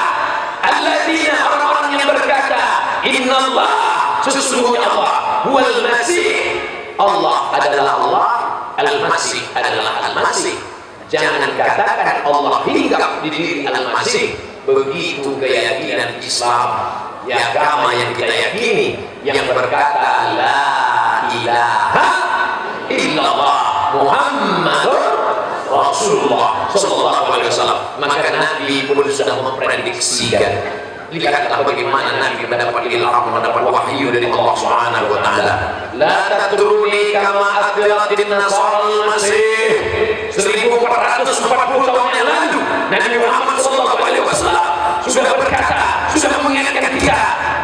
alladzina, orang-orang yang berkata innallaha, sesungguhnya Allah huwal masih, Allah adalah Allah, al-masih adalah al-masih. Jangan katakan Allah hinggap di diri al-masih. Begitu keyakinan Islam, ya agama yang kita yakini, yang berkata la ilaha illallah Muhammadur Rasulullah sallallahu alaihi wasallam. Maka Nabi pun sudah memprediksikan. Lihatlah bagaimana Nabi mendapat ilham, mendapat wahyu dari Allah Subhanahu wa taala. La tatruni kama atratin nasara al-masih. 1440 tahun yang lalu Nabi Muhammad sallallahu alaihi wasallam sudah berkata, sudah mengingatkan kita,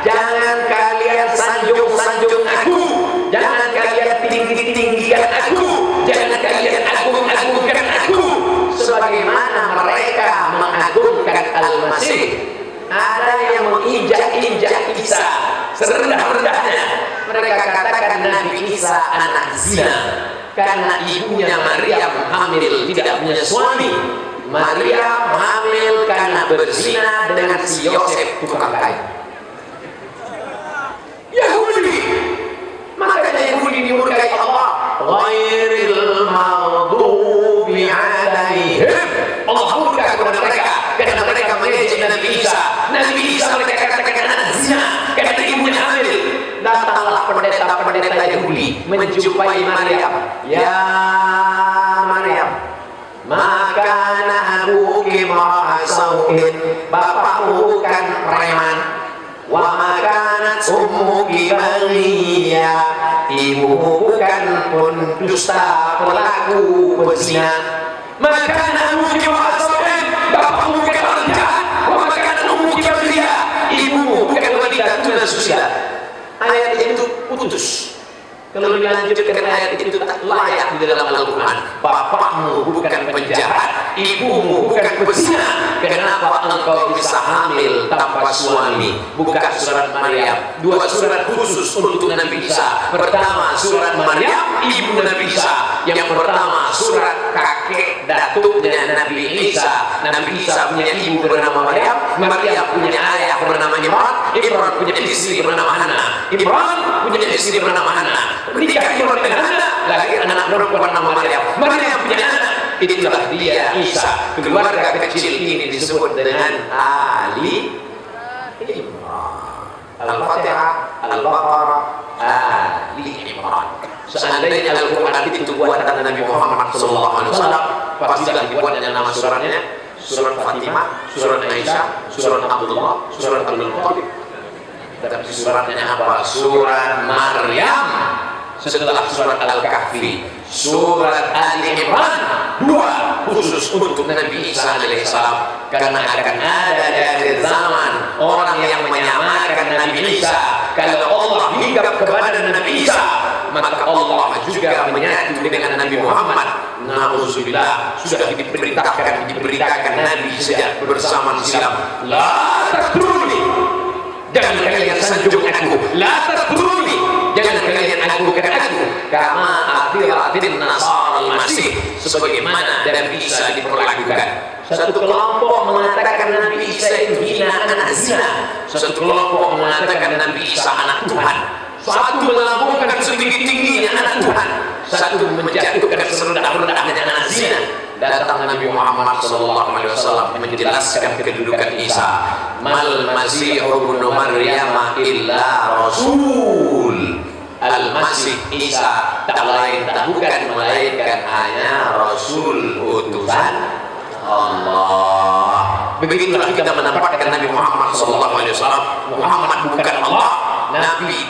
jangan kalian sanjung-sanjung aku, jangan kalian tinggi-tinggikan aku, jangan kalian agung-agungkan aku sebagaimana mereka mengagungkan al-masih. Ada yang menginjak-injak Isa serendah-rendahnya. Mereka katakan Nabi Isa anak zina karena ibunya Maryam hamil tidak punya suami. Maryam hamil karena berzina dengan si Yosef tukang kayu. Yahudi, makanya Yahudi dimurkai Allah. Ghairil maghdubi alaihim. Allah murka kepada mereka karena mereka mengejek Nabi Isa. Nabi Isa mereka katakan anak zina karena ibunya hamil. Datanglah pendeta-pendeta Yahudi menjumpai Maryam. Ya Maryam, maka abuki ma'asauin, bapakmu bukan preman. Wa makanat ummuki baghiya, ibumu bukan pendusta, pelaku pezina. Maka abuki ma'asauin, bapakmu bukan orang jahat. Wa makanat ummuki baghiya, ibumu bukan wanita tuna susila. Ayat itu putus. Kalau dilanjutkan ayat itu tak layak di dalam Al-Quran. Bapakmu bukan penjahat, ibumu bukan pezina. Kenapa engkau bisa hamil tanpa suami? Buka surat Maryam. 2 surat khusus untuk Nabi Isa. Pertama surat Maryam, ibu Nabi Isa. Yang pertama surat kakek datuknya Nabi Isa. Nabi Isa punya ibu bernama Maryam. Maryam punya ayah bernama Imran. Imran punya istri bernama Hana. Imran punya istri bernama Hana. Menikah Imran dengan Hana, lahir anak perempuan nama Maryam. Maryam punya anak, itulah dia Isa. Keluarga kecil ini disebut dengan Ali Imran. Al-Fatihah, Al-Baqarah, Ali Imran. Seandainya Al-Quran itu buatan Nabi Muhammad SAW, pastilah dibuat dengan nama suratnya, surat Fatimah, surat Aisyah, surat Abdullah, surat Al-Muttalib. Tapi suratnya apa? Surat Maryam. Setelah surat Al-Kahfi, surat Ali Imran, 2 khusus untuk Nabi Isa alaihissalam. Karena akan ada dari zaman orang yang menyamakan Nabi Isa. Kalau Allah hinggap kepada Nabi Isa, maka Allah juga menyatu dengan Nabi Muhammad. Nauzubillah, sudah diberitakan Nabi sejak bersama silam. La tatruni, jangan kalian sanjung aku. La tatruni, jangan kalian agungkan aku. Kama athiratin nasara al-masih, sebagaimana Nabi Isa diperlakukan. Satu kelompok mengatakan Nabi Isa itu hina, anak zina. Satu kelompok mengatakan Nabi Isa anak Tuhan. Satu melambungkan setinggi-tingginya anak Tuhan, satu menjatuhkan serendah-rendahnya anak zina. Datang Nabi Muhammad SAW menjelaskan kedudukan Isa. Mal Masihu ibnu Maryam illa rasul. Al-Masih Isa tak lain tak bukan melainkan hanya Rasul utusan Allah. Begitulah kita menampakkan Nabi Muhammad SAW. Muhammad bukan Allah, Nabi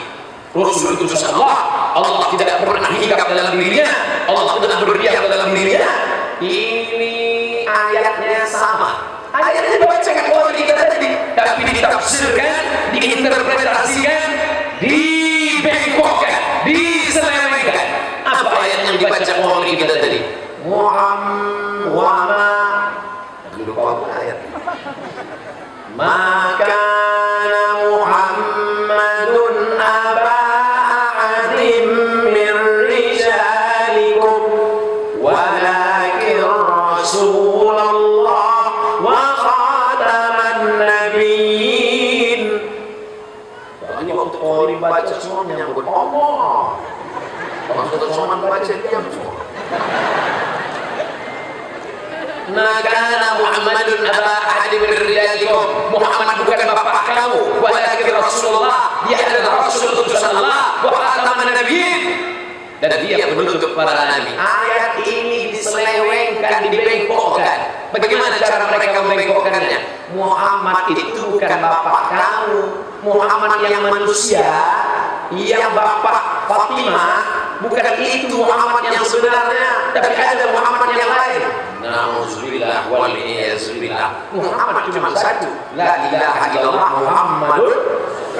Rasul utusan Allah. Allah tidak pernah hinggap dalam dirinya, Allah tidak berdiam dalam dirinya. ini ayatnya sama. Ayatnya dibacakan oleh kita tadi, tapi ditafsirkan, diinterpretasikan, dibengkokkan, diselewengkan. Apa ayat yang dibaca oleh kita tadi? Lupa ayat. Maka Muhammadun aba ahadin min rijalikum walakin Rasulullah wa khataman nabiyyin. Ini waktu Qori baca semuanya nyambut Allah. Waktu Soman baca diam semua. Maka Muhammadun aba ahadin min rijalikum. Muhammad bukan bapak kamu, walakin Rasulullah, dia adalah Rasul utusan Allah, wa khataman nabiyyin, dan dia penutup para nabi. Ayat ini diselewengkan, dibengkokkan. Bagaimana cara mereka membengkokkannya? Muhammad itu bukan bapak kamu. Muhammad yang manusia, yang bapak Fatimah, bukan itu Muhammad yang sebenarnya, tapi ada Muhammad yang lain. Nauzubillah wal iyazbillah. Muhammad cuma satu, la ilaha illallah Muhammadur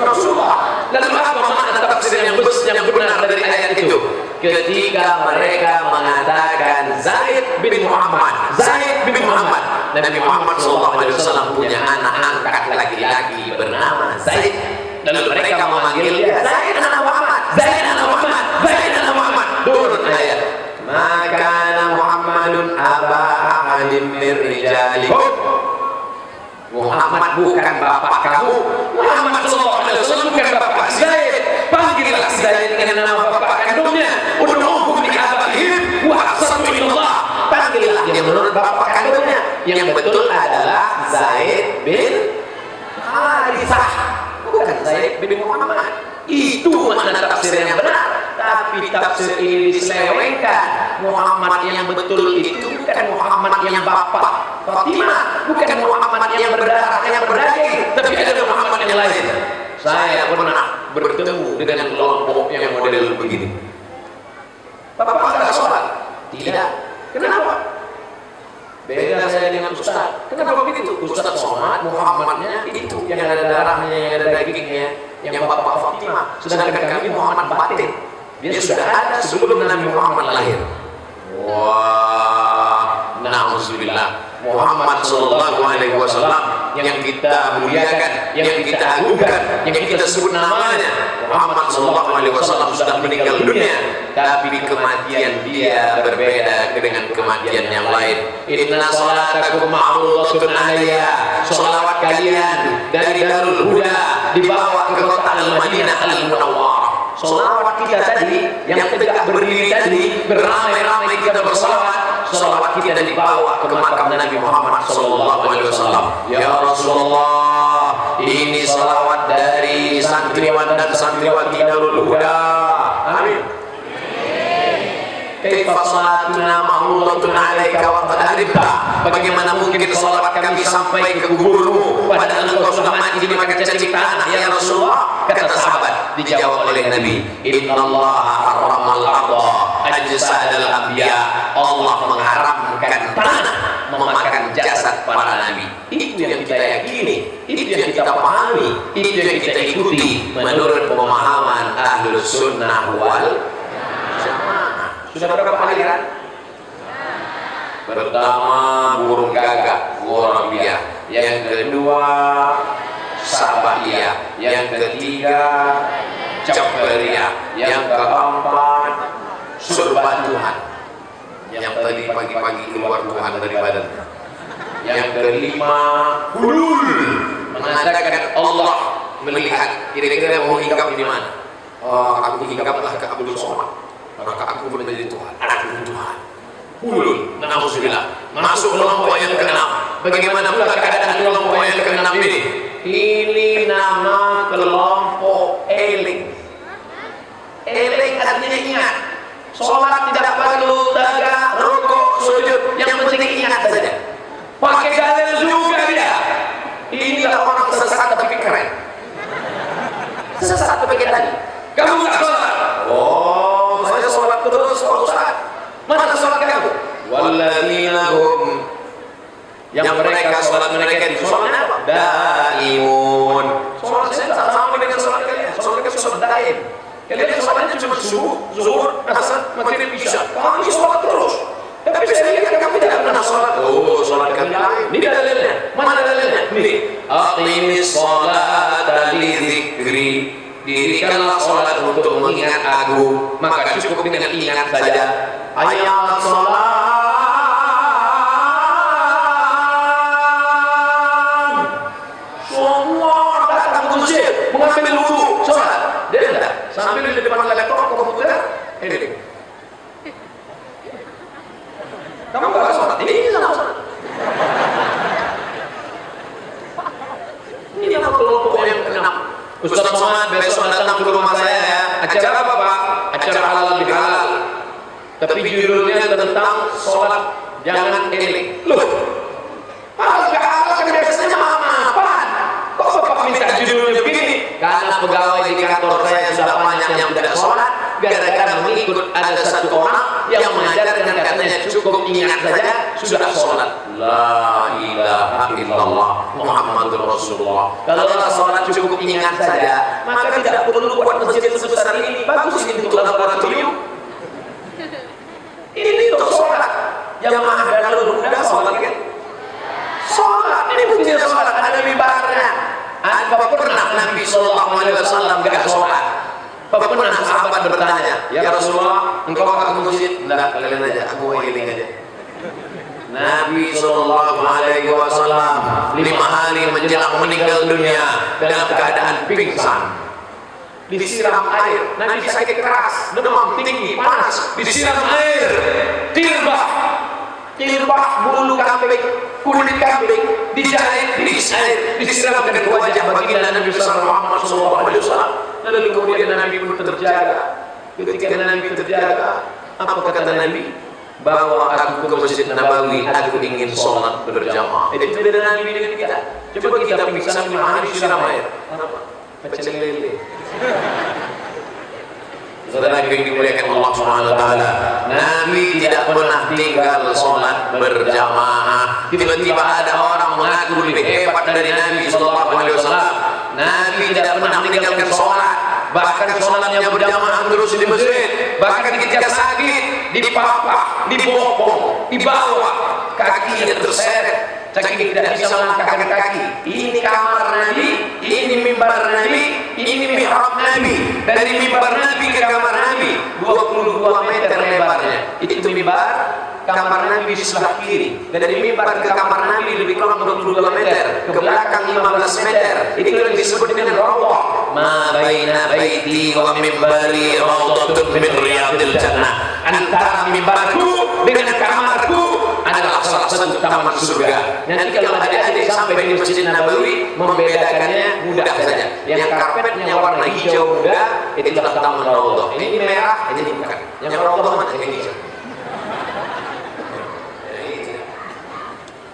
Rasulullah. Lalu apa makna tafsir yang benar dari ayat itu? Ketika mereka mengatakan Zaid bin Muhammad, Zaid bin Muhammad, Nabi Muhammad SAW punya anak angkat laki-laki bernama Zaid. Lalu mereka memanggil dia Zaid anak Muhammad, Zaid anak Muhammad, Zaid anak Muhammad. Turun ayat. Maka Muhammadun aba ahadin min rijalikum. Muhammad bukan bapak kamu. Muhammad SAW bukan bapak Zaid. Panggillah Zaid dengan nama bapak kandungnya. Ud'uhum li abaihim wa aqsatu illallah. Panggillah dia menurut bapak kandungnya. Yang betul adalah Zaid bin Harithah, bukan Zaid bin Muhammad. Itu makna tafsir yang benar. Tapi tafsir ini diselewengkan. Muhammad yang betul itu bukan Muhammad yang bapak Fatimah, bukan Muhammad yang berdarah, yang berdaging, tapi ada Muhammad yang lain. Saya pernah bertemu dengan kelompok yang model begini. Bapak nggak sholat? Tidak. Kenapa? Beda saya dengan Ustaz. Kenapa begitu? Ustaz sholat, Muhammadnya itu yang ada darahnya, yang ada dagingnya, yang bapak Fatimah. Sedangkan kami Muhammad batin. Dia sudah ada sebelum Nabi Muhammad lahir. Wah, na'udzubillah. Muhammad sallallahu alaihi wasallam yang kita muliakan, yang kita agungkan, yang kita sebut namanya, Muhammad sallallahu alaihi wasallam sudah meninggal dunia, tapi kematian dia berbeda dengan kematian yang lain. Inna salatakum ma'rudatun alayya. Salawat kalian dari Darul Huda dibawa ke kota Al-Madinah Al-Munawwarah. Salawat kita tadi yang tegak berdiri tadi, beramai-ramai kita bersalawat, salawat kita dibawa ke makam Nabi Muhammad sallallahu alaihi wasallam. Ya Rasulullah, ini salawat dari santriwan dan santriwati Darul Huda. Amin. Kaifa salatuna ma'rudatun 'alaika wa qad alimta. Bagaimana mungkin salawat kami sampai ke kuburmu padahal engkau sudah mati di makan cacing tanah ya Rasulullah? Kata sahabat, dijawab oleh Nabi, innallaha harramal arda ajsadal anbiya. Allah mengharamkan tanah memakan jasad para nabi. Itu yang kita yakini, itu yang kita pahami, itu yang kita ikuti menurut pemahaman Ahlus Sunnah wal Jamaah. Sudah berapa aliran? Pertama burung gagak, Ghorabiyah. Yang kedua Sabaiyah. Yang ketiga Jabariyah. Yang keempat Surban Tuhan. Yang tadi pagi-pagi keluar Tuhan dari badannya. Yang kelima Hulul, mengatakan Allah melihat. Kira-kira mau hinggap di mana? Aku hinggaplah ke Abdul Somad, maka aku menjadi Tuhan, aku Tuhan. Hulul, na'udzubillah. Masuk kelompok yang ke-6. Bagaimana pula keadaan kelompok yang ke-6 ini? Ini nama kelompok eling. Eling artinya ingat. Sholat tidak perlu tegak, rukuk, sujud, yang penting ingat saja. Pakai dalil juga dia. Inilah orang sesat tapi keren. Sesat tapi tadi. Kamu nggak sholat? Oh, saya sholat terus Pak Ustaz. Mana sholat kamu? Walladzina yang mereka sholat mereka itu sholatnya apa? Daimun. Sholat saya tak sama dengan sholat kalian. Sholat kalian sholat daim. Kalian sholatnya cuma subuh, zuhur, asar, maghrib, isya. Kami sholat terus. Tapi saya lihat kamu tidak pernah sholat. Oh, sholat kami lain. Ini dalilnya. Mana dalilnya? Nih. Aqimis sholata li dzikri. Dirikanlah sholat untuk mengingat aku. Maka cukup dengan ingat saja. Ayat sholat. Mengambil wudu, sholat. Dia enggak. Sambil di depan laptop, komputer, ini. Kamu enggak sholat? Ini enggak sholat. Ini yang kelompok yang keenam. Ustaz Somad besok datang ke rumah saya ya. Acara apa Pak? Acara halal bihalal. Tapi judulnya tentang sholat jangan eling. Loh, halal bihalal kan biasanya apa-apaan? Kok Bapak minta judulnya begini? Karena pegawai di kantor saya sudah banyak yang tidak sholat gara-gara mengikut ada satu orang yang mengajarkan katanya cukup ingat saja sudah sholat. La ilaha illallah Muhammadur Rasulullah. Kalau sholat cukup ingat saja, maka tidak perlu buat masjid sebesar ini. Bagus ini untuk laboratorium. Ini untuk sholat. Jamaah dalur muda sholat kan? Sholat ini buktinya sholat. Ada mimbarnya. Apa pernah Nabi Sallallahu Alaihi Wasallam gak sholat? Apa pernah sahabat bertanya, ya Rasulullah, engkau akan ke masjid? Enggak, kalian aja, aku mau healing aja. Nabi Sallallahu Alaihi Wasallam 5 hari menjelang meninggal dunia dalam keadaan pingsan. Disiram air, Nabi sakit keras, demam tinggi, panas, disiram air, tirbah bulu kambing, kulit kambing, dijahit, disiram dengan wajah baginda Nabi Sallallahu Alaihi Wasallam. Lalu kemudian Nabi pun terjaga. Ketika Nabi terjaga, apa kata Nabi? Bawa aku ke Masjid Nabawi, aku ingin sholat berjamaah. Itu beda Nabi dengan kita. Coba kita pingsan 5 hari siram air. Apa? Pecel lele. Saudara yang dimuliakan Allah Subhanahu wa taala, Nabi tidak pernah tinggal sholat berjamaah. Tiba-tiba ada orang mengaku lebih hebat dari Nabi sallallahu alaihi wasallam. Nabi tidak pernah meninggalkan sholat, bahkan sholatnya berjamaah terus di masjid. Bahkan ketika sakit, dipapah, dibopong, dibawa, kakinya terseret, saking tidak bisa melangkahkan kaki. Ini kamar Nabi, ini mimbar Nabi, ini mihrab Nabi. Dari mimbar Nabi ke kamar Nabi 22 meter lebarnya. Itu mimbar, kamar Nabi di sebelah kiri. Dari mimbar ke kamar Nabi lebih kurang 22 meter. Ke belakang 15 meter. Itu yang disebut dengan raudhah. Ma baina baiti wa mimbari raudhatun min riyadil jannah. Antara mimbarku dengan kamarku adalah salah satu taman surga. Nanti kalau adik-adik sampai di Masjid Nabawi, membedakannya mudah saja. Yang karpetnya warna hijau muda, itulah taman raudhah. Ini merah, ini bukan. Yang raudhah mana? Ini hijau.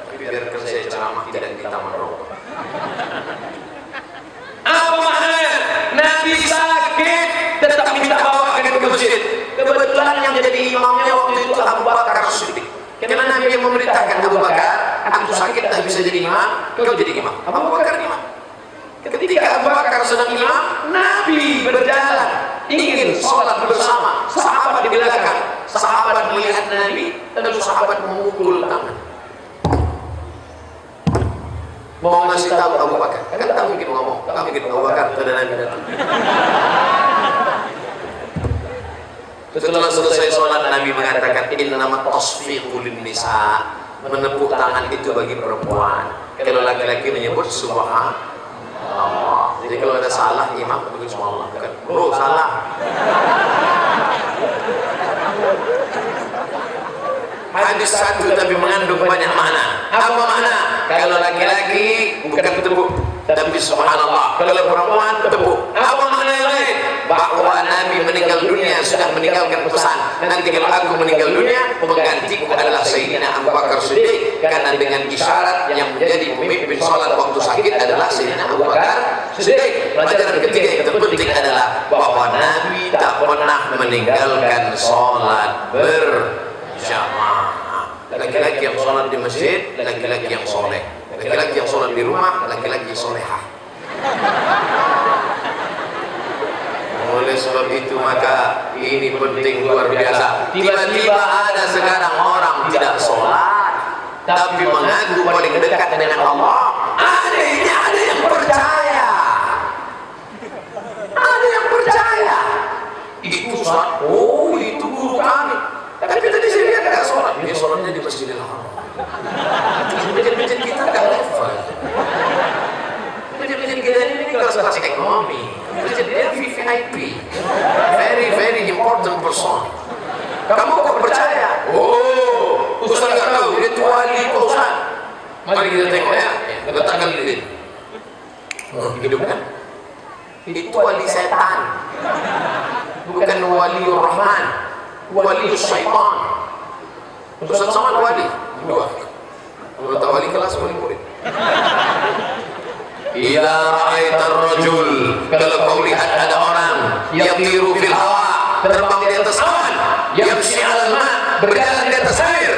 Tapi biar saya ceramah tidak di taman raudhah. Apa maknanya? Nabi sakit, tetap minta bawakan ke masjid. Kebetulan yang jadi imamnya waktu itu Abu Bakar As-Siddiq. Karena Nabi yang memerintahkan Abu Bakar, aku sakit tak bisa jadi imam, kau jadi imam. Abu Bakar imam. Ketika Abu Bakar sedang imam, Nabi berjalan ingin sholat bersama. Sahabat di belakang, sahabat melihat Nabi, lalu sahabat memukul tangan. Mau ngasih tahu Abu Bakar, kan tak mungkin ngomong, tak mungkin Abu Bakar sudah Nabi datang. Setelah selesai sholat, Nabi mengatakan ini nama tasfiqul nisa, menepuk tangan itu bagi perempuan. Kalau laki-laki menyebut subhanallah. Jadi kalau ada salah imam begitu subhanallah. Bro salah. Hadis satu tapi mengandung banyak makna. Apa makna? Kalau laki-laki bukan tepuk, tapi subhanallah. Kalau perempuan tepuk. Apa makna yang lain? Bahwa Nabi meninggal dunia sudah meninggalkan pesan. Nanti kalau aku meninggal dunia, penggantiku adalah Sayyidina Abu Bakar Siddiq. Karena dengan isyarat yang menjadi pemimpin sholat waktu sakit adalah Sayyidina Abu Bakar Siddiq. Pelajaran ketiga yang terpenting adalah bahwa Nabi tak pernah meninggalkan sholat berjamaah. laki-laki yang sholat di masjid, laki-laki yang soleh. Laki-laki yang sholat di rumah, laki-laki solehah. Oleh sebab itu maka ini penting luar biasa. Tiba-tiba ada sekarang orang tidak sholat, tapi mengaku paling dekat dengan Allah. Ada yang percaya. Ada yang percaya. Itu sholat. Oh, itu guru kami. Tapi tadi saya lihat nggak sholat. Dia sholatnya di Masjidil Haram. Masjid kita nggak level. Masjid kita ini kelas ekonomi. Masjid dia VIP. Very important person. Kamu kok percaya? Oh, Ustaz nggak tahu. Dia itu wali Ustaz. Mari kita tengok ya. Letakkan lilin. Hidup kan? Itu wali setan. Bukan wali Rahman. Wali syaitan. Ustaz sama wali. Dua. Kalau tak wali kelas, wali murid. Ila ra'aitar rajul, kalau kau lihat ada orang yatiru fil hawa, terbang di atas awan, yamshi 'alal ma', berjalan di atas air,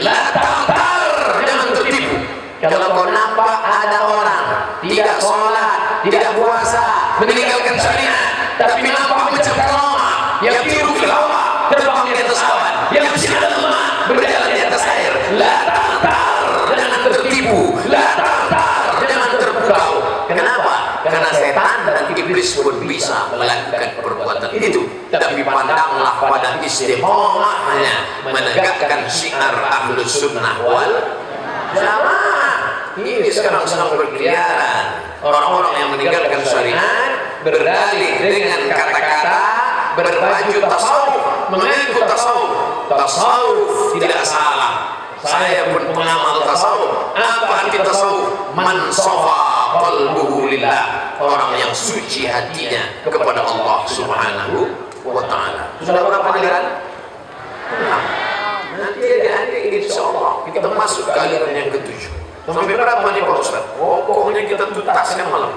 la ta'tar, jangan tertipu. Kalau kau nampak ada orang tidak sholat, tidak puasa, meninggalkan syariat, tapi nampak macam karamah, yatiru fil hawa, terbang di atas awan, yamshi 'alal ma', berjalan di atas air, la ta'tar, jangan tertipu, la ta'tar, jangan terpukau. Kenapa? Karena setan dan iblis pun bisa melakukan perbuatan itu. Tapi pandanglah pada istiqomahnya menegakkan syiar Ahlus Sunnah wal Jamaah. Ini sekarang sedang berkeliaran orang-orang yang meninggalkan syariat, berdalih dengan kata-kata, berbaju tasawuf, mengaku tasawuf. Tasawuf tidak salah. Saya pun pengamal tasawuf. Apa arti tasawuf? Man safa qalbuhu lillah, orang yang suci hatinya kepada Allah Subhanahu wa ta'ala. Sudah berapa aliran? Nanti adik-adik insyaallah kita masuk ke aliran yang ketujuh. Sampai berapa nih Pak Ustaz? Pokoknya kita tuntaskan malam.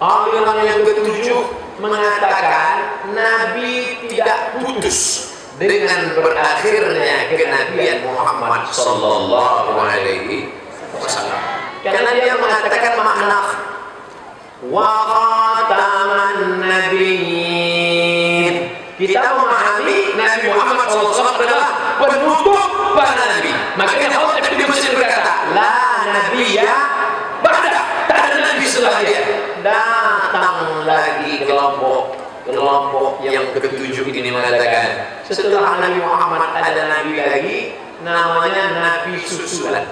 Aliran yang ketujuh mengatakan Nabi tidak putus dengan berakhirnya kenabian Muhammad sallallahu alaihi wasallam. Karena dia mengatakan makna wa khataman nabiyyin. Kita memahami Nabi Muhammad SAW adalah penutup para nabi. Makanya Allah di masjid berkata, la nabiyya ba'da, tak ada nabi setelah dia. Datang lagi kelompok yang ketujuh ini mengatakan, setelah Nabi Muhammad ada nabi lagi, namanya nabi susulan.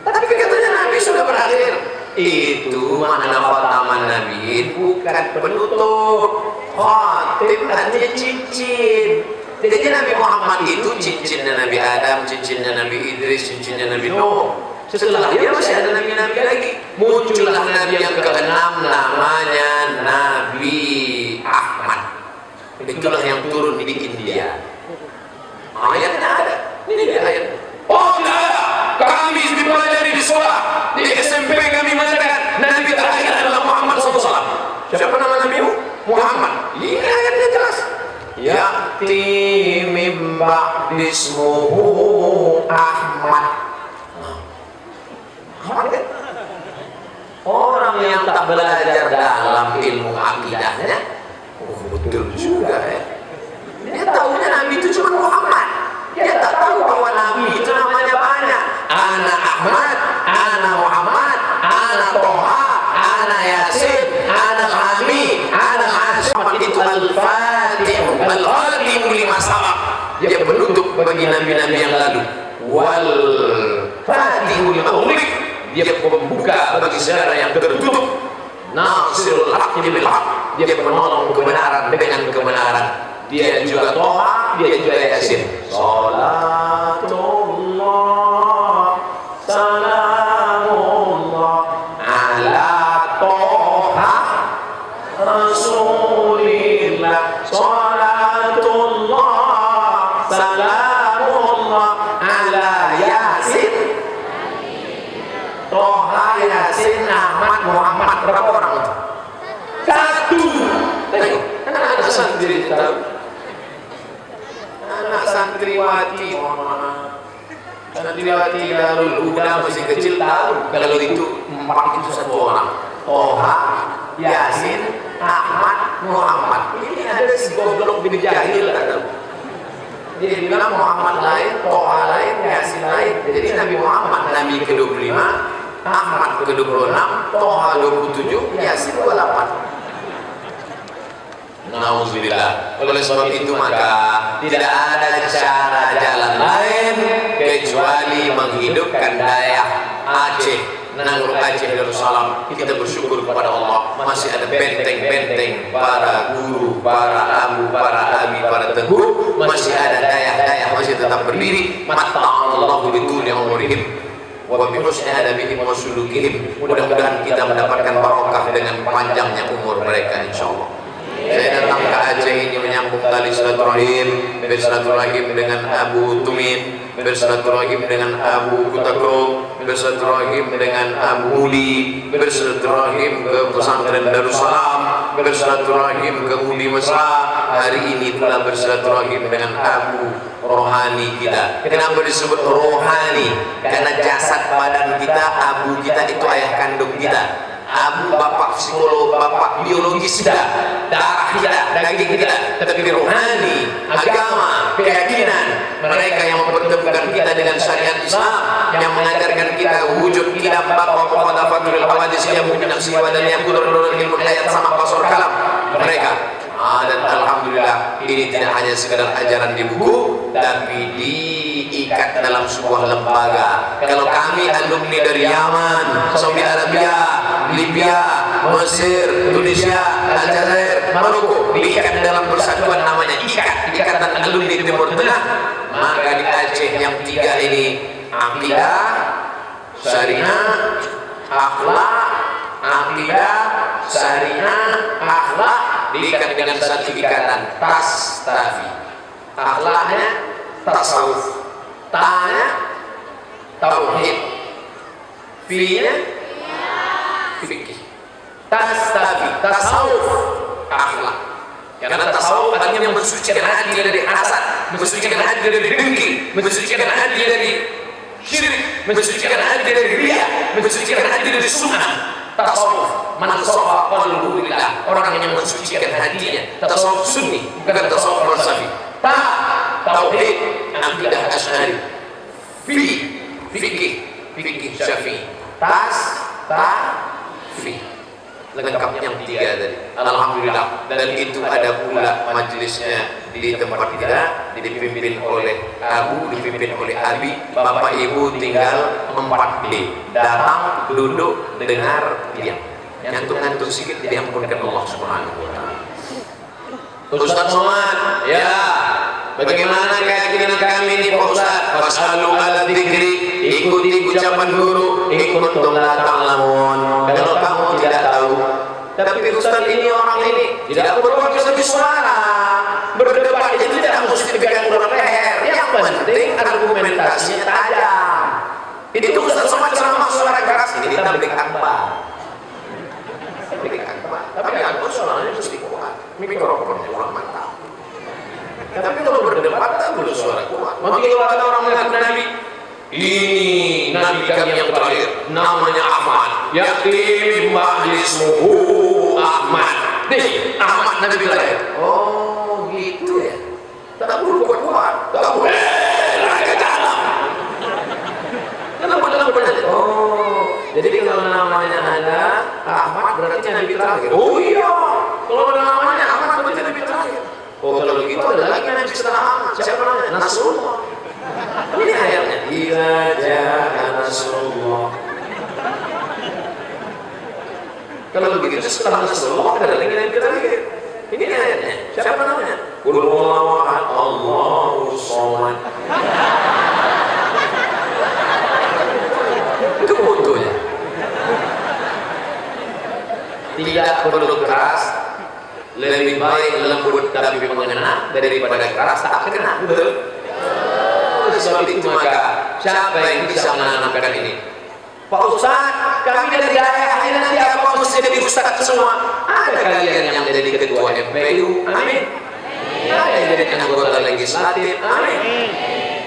Tapi katanya Nabi sudah berakhir. Itu makna khataman Nabi, bukan penutup. Khatim artinya cincin. Jadi Nabi Muhammad itu cincinnya Nabi Adam, cincinnya Nabi Idris, cincinnya Nabi Nuh. Setelah dia masih ada nabi-nabi lagi. Muncullah Nabi yang keenam, namanya Nabi Ahmad. Itulah yang turun di India. Ayatnya ada. Ini dia ayat. Oh tidak ada. Kami dipelajari di sekolah, di SMP kami mengatakan Nabi terakhir adalah Muhammad SAW. Siapa nama Nabi Muhammad? Ini ayatnya jelas. Ya'ti min ba'di ismuhu Ahmad. Orang yang tak belajar dalam ilmu akidahnya, betul juga ya. Dia tahunya Nabi itu cuma Muhammad. Dia tak tahu bahwa Nabi itu namanya banyak. Ana Ahmad, ana Muhammad, ana Toha, ana Yasin, ana Hamid, ana Hashim. Itu Al-Fatih, Al-Khatim lima sabaq. Dia penutup bagi nabi-nabi yang lalu. Wal Fatih lima ulik. Dia pembuka bagi saudara yang tertutup. Nasirul Haqqi bil Haqq. Dia penolong kebenaran dengan kebenaran. Dia juga Toha, dia juga Yasin. Salatullah, salamullah ala Toha Rasulillah. Salatullah, salamullah ala Yasin. Toha, Yasin, Ahmad, Muhammad. Berapa orang itu? Satu. Tengok, kan ada sendiri tahu. santriwati, mohon maaf. Santriwati Darul Huda masih kecil tahu kalau itu 4 itu 1 orang. Toha, Yasin, Ahmad, Muhammad. Ini ada si goblok bin jahil kan. Dia bilang Muhammad lain, Toha lain, Yasin lain. Jadi Nabi Muhammad Nabi ke-25, Ahmad ke-26, Toha 27, Yasin 28. Nauzubillah. Oleh sebab itu maka tidak ada cara jalan lain kecuali menghidupkan daerah Aceh, Nangro Aceh Darussalam. Kita bersyukur kepada Allah masih ada benteng-benteng para guru, para abu, para abi, para teguh, masih ada daerah-daerah masih tetap berdiri. Matta'allahu bituli umurihim wa bi husni adabihim wa sulukihim. Mudah-mudahan kita mendapatkan barokah dengan panjangnya umur mereka insyaallah. Saya datang ke Aceh ini menyambung tali silaturahim, bersilaturahim dengan Abu Tumin, bersilaturahim dengan Abu Kutakro, bersilaturahim dengan Abu Muli, bersilaturahim ke pesantren Darussalam, bersilaturahim ke Uli Mesra. Hari ini pula bersilaturahim dengan Abu rohani kita. Kenapa disebut rohani? Karena jasad badan kita, Abu kita itu ayah kandung kita. Abu bapak psikolog, bapak biologis kita, darah kita, daging kita, tetapi rohani, agama, keyakinan, mereka yang mempertemukan kita dengan syariat Islam, yang mengajarkan kita wujud kita bapak muqaddafatul hawadits yang punya siwa dan yang kudur-kudur ilmu ayat sama pasor kalam mereka. Dan alhamdulillah ini tidak hanya sekedar ajaran di buku, tapi diikat dalam sebuah lembaga. Kalau kami alumni dari Yaman, Saudi Arabia, Libya, Mesir, Tunisia, Aljazair, Maroko, diikat dalam persatuan namanya Ikatan Alumni Timur Tengah. Maka di Aceh yang 3 ini akidah, syariah, akhlak, akidah, syariah, akhlak diikat dengan satu ikatan tastafi. Akhlaknya tasawuf, ta'anya tauhid, fi-nya fikih. Tastafi, tasawuf, akhlak. Karena tasawuf artinya mensucikan hati dari hasad, mensucikan hati dari dengki, mensucikan hati dari syirik, mensucikan hati dari riya, mensucikan hati dari sunnah. Tasawuf, man safa qalbuhu lillah, orang yang mensucikan hatinya. Tasawuf sunni, bukan tasawuf falsafi. Tauhid, akidah Asy'ari. Fikih Syafi'i. Fi lengkap yang 3 tadi. Alhamdulillah. Dan itu ada pula majelisnya di tempat kita, dipimpin oleh Abu, dipimpin oleh Abi. Bapak Ibu tinggal 4D, datang, duduk, dengar, diam. Ngantuk-ngantuk sedikit diampunkan Allah Subhanahu wa taala. Ustaz Somad, ya, bagaimana keyakinan kami ini Pak Ustaz? Fasalu ala dzikri, ikuti ucapan guru, ikut la ta'lamun. Kalau kamu tidak tahu, tapi Ustaz ini orang ini tidak perlu pakai suara. Berdebat itu tidak mesti dipegang ular leher. Yang penting argumentasinya tajam. Itu Ustaz Somad ceramah suara keras, ini kita beri akbar. Tapi akbar suaranya mesti kuat. Mikrofonnya kurang mantap. Tapi kalau berdebat tak perlu suara kuat. Maka kalau ada orang mengaku Nabi, ini Nabi kami yang terakhir, namanya Ahmad. Yatim ba'dismuhu Ahmad. Nih, Ahmad Nabi terakhir. Oh, gitu ya. Tak perlu kuat-kuat. Tak boleh ke dalam. Kenapa dalam benar? Oh, jadi kalau namanya ada Ahmad berarti Nabi terakhir. Oh iya. Kalau ada namanya Ahmad berarti Nabi terakhir. Oh kalau begitu ada lagi Nabi setelah Ahmad. Siapa namanya? Nasrullah. Ini ayatnya. Idza jaa Nasrullah. Kalau begitu setelah Nasrullah ada lagi Nabi terakhir. Ini ayatnya. Siapa namanya? Qul huwallahu ahad, Allahus samad. Itu fotonya. Tidak perlu keras, lebih baik lembut tapi mengena daripada keras tak kena. Betul? Sebab itu maka siapa yang bisa menanamkan ini? Pak Ustaz, kami dari daerah ini nanti apa mesti jadi ustaz semua? Ada kalian yang menjadi ketua MPU? Amin. ada yang jadi anggota legislatif, amin.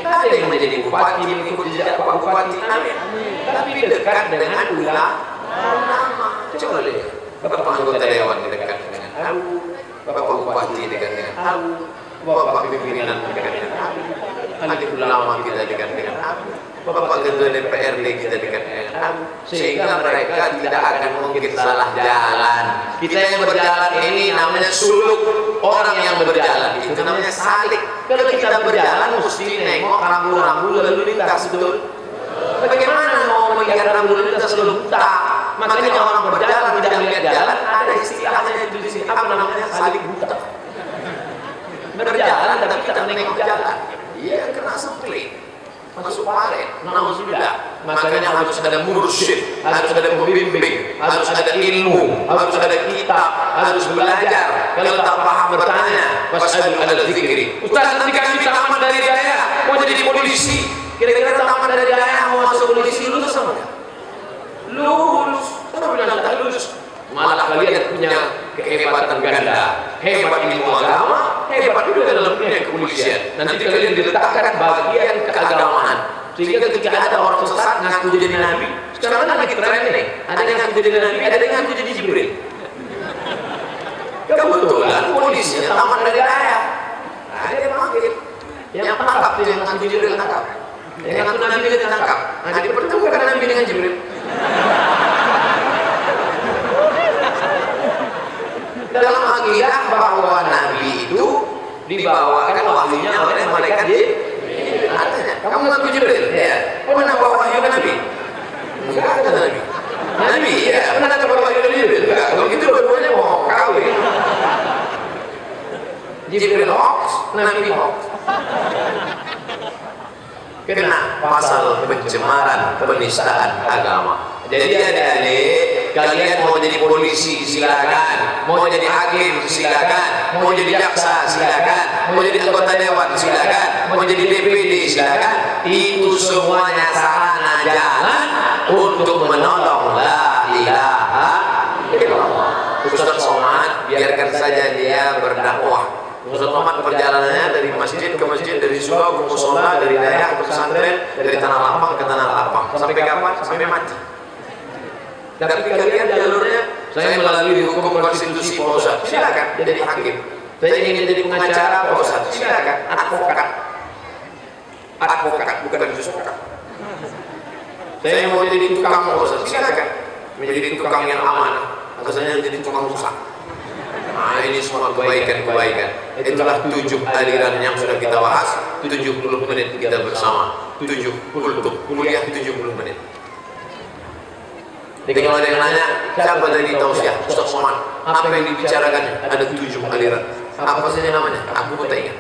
Ada yang menjadi bupati, mengikuti jejak Pak Bupati, amin. Tapi dekat dengan ulama. Coba lihat, Bapak anggota dewan dekat dengan aku, Bapak Bupati dekat dengan aku, Bapak pimpinan dekat dengan aku, adik ulama kita dekat dengan aku, Bapak Ketua DPRD kita dekat dengan aku, sehingga mereka tidak akan mungkin salah jalan. Kita yang berjalan ini namanya suluk, orang yang berjalan itu namanya salik. Kalau kita berjalan mesti nengok rambu-rambu lalu lintas, betul? Bagaimana mau melihat rambu lintas lalu buta? Makanya orang berjalan tidak melihat jalan, ada istilahnya di sini apa namanya, salik buta. Berjalan tapi tidak menengok jalan, iya kena semprit, masuk paret, nauzubillah. Makanya harus ada mursyid, harus ada pembimbing, harus ada ilmu, harus ada kitab, harus belajar. Kalau tak paham bertanya, was'alu ahla dzikri. Ustaz, nanti kami tamat dari daerah mau jadi polisi, kira-kira tamat dari daerah mau masuk polisi lulus sama enggak? Lulus, sama bilang tak lulus. Malah kalian punya kehebatan ganda, hebat ilmu agama, hebat juga dalam dunia kepolisian. Nanti kalian diletakkan bagian keagamaan, sehingga ketika ada orang sesat ngaku jadi nabi. Sekarang kan lagi tren nih, ada yang ngaku jadi nabi, ada yang ngaku jadi Jibril. Kebetulan polisinya tamat dari daerah, ada yang panggil, yang tangkap, yang ngaku Jibril tangkap, yang ngaku nabi dia tangkap. Nah, dipertemukan nabi dengan Jibril. Dalam akidah bahwa Nabi itu dibawakan wahyunya oleh malaikat Jibril. Katanya, kamu ngaku Jibril? Ya. Pernah bawa wahyu ke Nabi? Enggak ada Nabi. Nabi, ya. Pernah ada bawa wahyu ke Jibril? Enggak. Kalau gitu dua-duanya mau kawin. Jibril hoax, Nabi hoax. Kena pasal pencemaran, penistaan agama. Jadi adik-adik, kalian mau jadi polisi silakan, mau jadi hakim silakan, mau jadi jaksa silakan, mau jadi anggota dewan silakan, mau jadi DPD silakan. Itu semuanya sarana jalan untuk menolong la ilaha illallah. Ustaz Somad biarkan saja dia berdakwah. Ustaz Somad perjalanannya dari masjid ke masjid, dari surau ke musola, dari daerah ke pesantren, dari tanah lapang ke tanah lapang. Sampai kapan? Sampai mati. Tapi kalian jalurnya, saya melalui hukum konstitusi Pak Ustaz, silakan jadi hakim. Saya ingin jadi pengacara Pak Ustaz, silakan. Advokat bukan advokat. Saya mau jadi tukang Pak Ustaz, silakan. Menjadi tukang yang aman, atau saya jadi tukang rusak. Nah, ini semua kebaikan-kebaikan. Itulah 7 aliran yang sudah kita bahas. 70 menit kita bersama. 70 kuliah 70 menit. Jadi kalau ada yang nanya, siapa tadi tausiah? Ustaz Somad. Apa yang dibicarakan? Ada 7 aliran. Apa saja namanya? Aku pun tak ingat.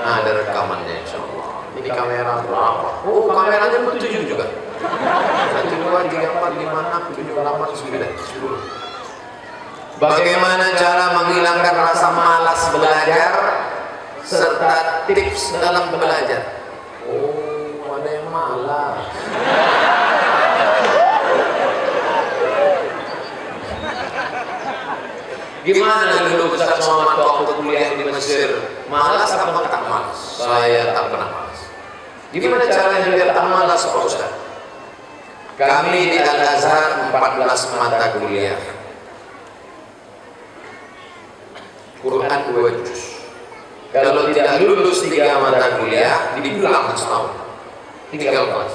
Nah, ada rekamannya insya Allah. Ini kamera berapa? Oh, kameranya pun 7 juga. 1, 2, 3, 4, 5, 6, 7, 8, 9, 10. Bagaimana cara menghilangkan rasa malas belajar serta tips dalam belajar? Oh, ada yang malas. Gimana dulu Ustaz Somad waktu kuliah di Mesir? Malas apa tak malas? Saya tak pernah malas. Gimana caranya biar tak malas Pak Ustaz? Kami di Al-Azhar 14 mata kuliah. Quran 2 juz. Kalau tidak lulus 3 mata kuliah, dipulang setahun. Tinggal kelas.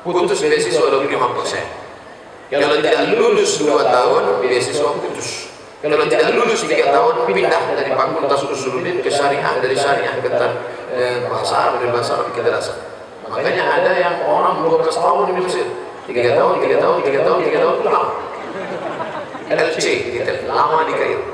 Putus beasiswa 25%. Kalau tidak lulus 2 tahun, beasiswa putus. Kalau tidak lulus 3 tahun, pindah dari Fakultas Usuluddin ke Syariah, dari Syariah ke bahasa Arab, dari bahasa Arab ke Darasah. Makanya ada yang orang 12 tahun di Mesir, 3 tahun pulang. LC, gitu, lama di Kairo.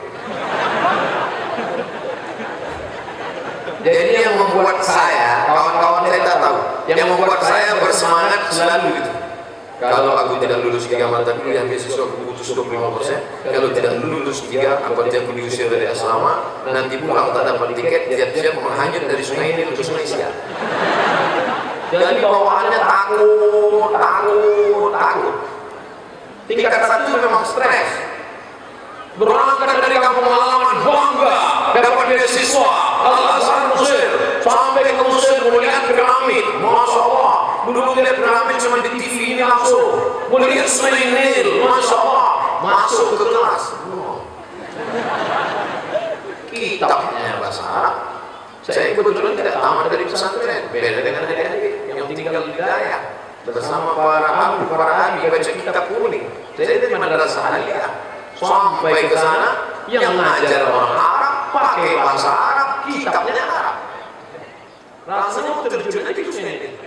Jadi yang membuat saya, kawan-kawan saya tak tahu, yang membuat saya bersemangat selalu gitu. Kalau aku tidak lulus 3 mata kuliah, beasiswa aku putus 25%. Kalau tidak lulus 3, aku tidak diusir dari asrama. Nanti pulang tak dapat tiket, siap-siap menghanyut dari sungai ini ke sungai Siak. Jadi bawaannya takut. Tingkat 1 memang stres. berangkat dari kampung halaman bangga dapat beasiswa Al-Azhar Mesir sampai ke Mesir melihat piramid. Masya Allah, dulu lihat piramid cuma di TV ini langsung melihat Sungai Nil. Masya Allah, masuk ke kelas kitabnya bahasa Arab. Saya kebetulan tidak tamat dari pesantren, beda dengan adik-adik yang tinggal di daerah bersama para ahli baca kitab kuning. Saya dari madrasah aliyah sampai ke sana yang mengajar orang Arab pakai bahasa Arab, kitabnya Arab. Rasanya mau terjun aja ke sini.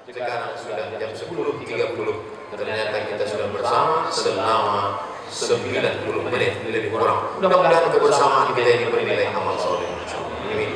Sekarang sudah jam 10.30. Ternyata kita sudah bersama selama 90 menit lebih kurang. Mudah-mudahan kebersamaan kita ini bernilai amal soleh. Amin.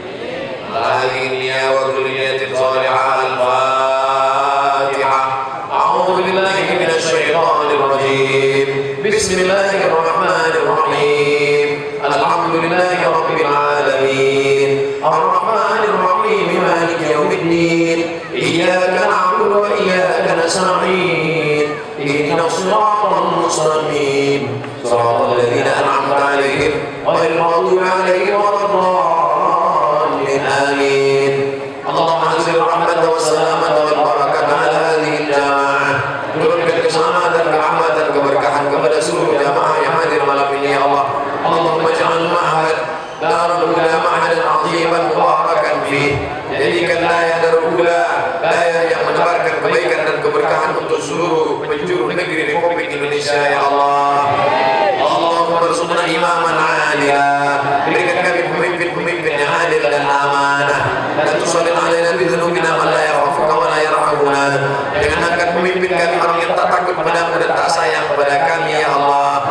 Akhirnya waktu niatin salihah al-Fatihah. A'udzu billahi minasyaitonir rajim. Bismillahirrahmanirrahim. Alhamdulillahi rabbil alamin. Ar-Rahmanir Rahim. Maliki yaumiddin. Iyyaka na'budu wa iyyaka nasta'in. Ihdinas siratal mustaqim. Shiratal ladzina an'amta 'alaihim ghairil maghdubi 'alaihim waladdallin. Amin. Allahumma anzil rahmatan wa salamatan wal barakatan 'ala hadhihi al-jamaah. Turunkan keselamatan, rahmatan, keberkahan kepada seluruh jamaah yang hadir malam ini ya Allah. Allahumma ja'al ma'had darul huda ma'hadan 'aziman mubarakan fih. Jadikanlah ya darul huda daya yang menebarkan kebaikan dan keberkahan untuk seluruh penjuru negeri Republik Indonesia ya Allah. Allahumma arzuqna imaman 'adila. Berikan kami pemimpin-pemimpin yang adil dan amanah. Dan tusallit alaina bi dzunubina man la yaghfiru wa la yarhamuna. Jangan angkat pemimpin kami orang yang tak takut padamu dan tak sayang kepada kami ya Allah.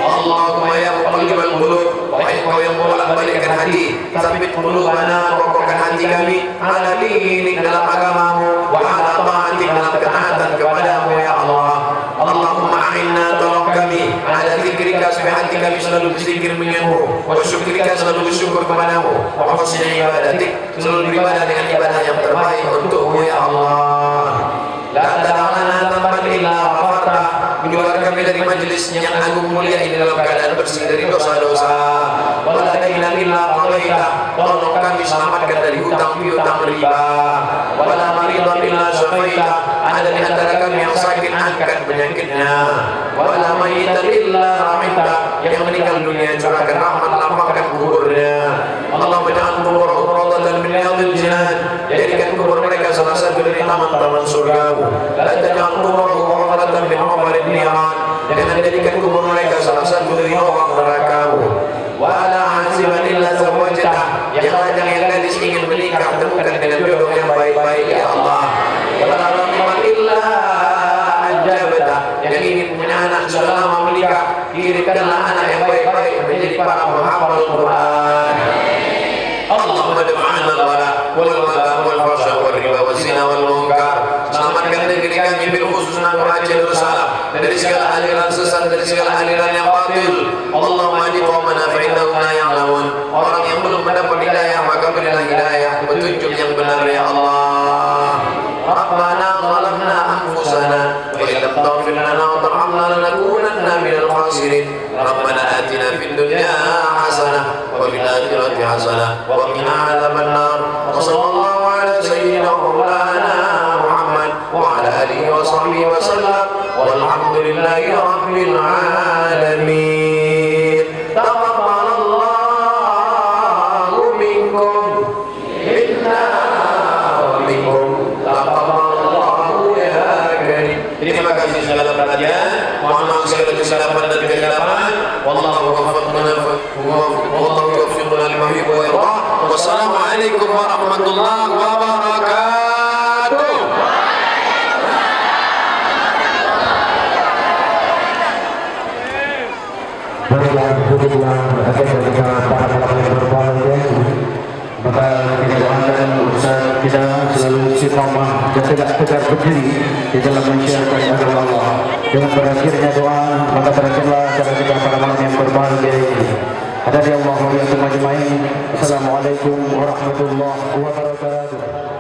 Allahumma ya muqallibal qulub, wahai Engkau yang membolak-balikkan hati, tsabbit qulubana, kokohkan hati kami ala dinik dalam agamamu wa ala ta'atik dalam ketaatan kepadamu ya Allah. Allahumma a'inna, tolong kami ala zikrika supaya hati kami selalu berzikir mengingatmu, wa syukrika selalu bersyukur kepadamu, wa husni ibadatik selalu beribadah dengan ibadah yang terbaik untukmu ya Allah. La tada'ana tamban illa ghafarta, mengeluarkan kami dari majelis yang agung mulia ini dalam keadaan bersih dari dosa-dosa. Wala ta'ina illa qadaita, tolong kami selamatkan dari hutang piutang riba. Wala maridan illa syafaita, ada di antara kami yang sakit angkat penyakitnya. Wala mayitan illa rahimta, yang meninggal dunia curahkan rahmat lapangkan kuburnya. Allahumma ja'al kuburahum rawdatan min riyadil jinan, jadikan kubur mereka salah satu dari taman-taman surgamu. La taj'al kuburahum rawdatan min hufarin niran, jangan jadikan kubur mereka salah satu dari lubang nerakamu. Wala hasiban illa zawajta, yang lajang yang gadis ingin menikah temukan dengan jodoh yang baik-baik ya Allah. Wala rahman illa ajabta, yang ingin punya anak selama menikah kirimkanlah anak yang baik-baik menjadi para penghafal Quran. Allahumma dafa'na al-bala wal wabaa wal fahsya wal riba wal zina wal munkar. Selamatkan negeri kami bil khusus Nurul Hajj Darussalam dari segala aliran sesat, dari segala aliran yang batil. Allahumma hdi qaumana fa innahum la ya'lamun. Orang yang belum mendapat hidayah maka berilah hidayah, petunjuk yang benar ya Allah. Rabbana zalamna anfusana wa illam taghfir lana wa tarhamna lanakunanna minal khasirin. Rabbana atina fid dunya hasanah wa fil akhirati hasanah wa qina adzabannar. Wa sallallahu ala sayyidina maulana Muhammad wa ala alihi wa sahbihi wa sallam. Walhamdulillahi rabbil alamin. Taqabbalallahu minkum minna wa minkum. Taqabbalallahu ya karim. Terima kasih segala perhatian. Mohon maaf segala kesilapan dan kegelapan. Wallahu waffiqna lima yuhibbu wa yardah. Wassalamualaikum warahmatullahi wabarakatuh. Baiklah, duduklah agar ketika para pelaku yang berbahagia, maka kita doakan usaha kita selalu istiqamah dan tidak tegar berdiri di dalam menyiarkan agama Allah. Dengan berakhirnya doa, maka berakhirlah acara kita pada malam yang berbahagia ini. Hadari Allah wa iyyakum ajma'in. Assalamualaikum warahmatullahi wabarakatuh.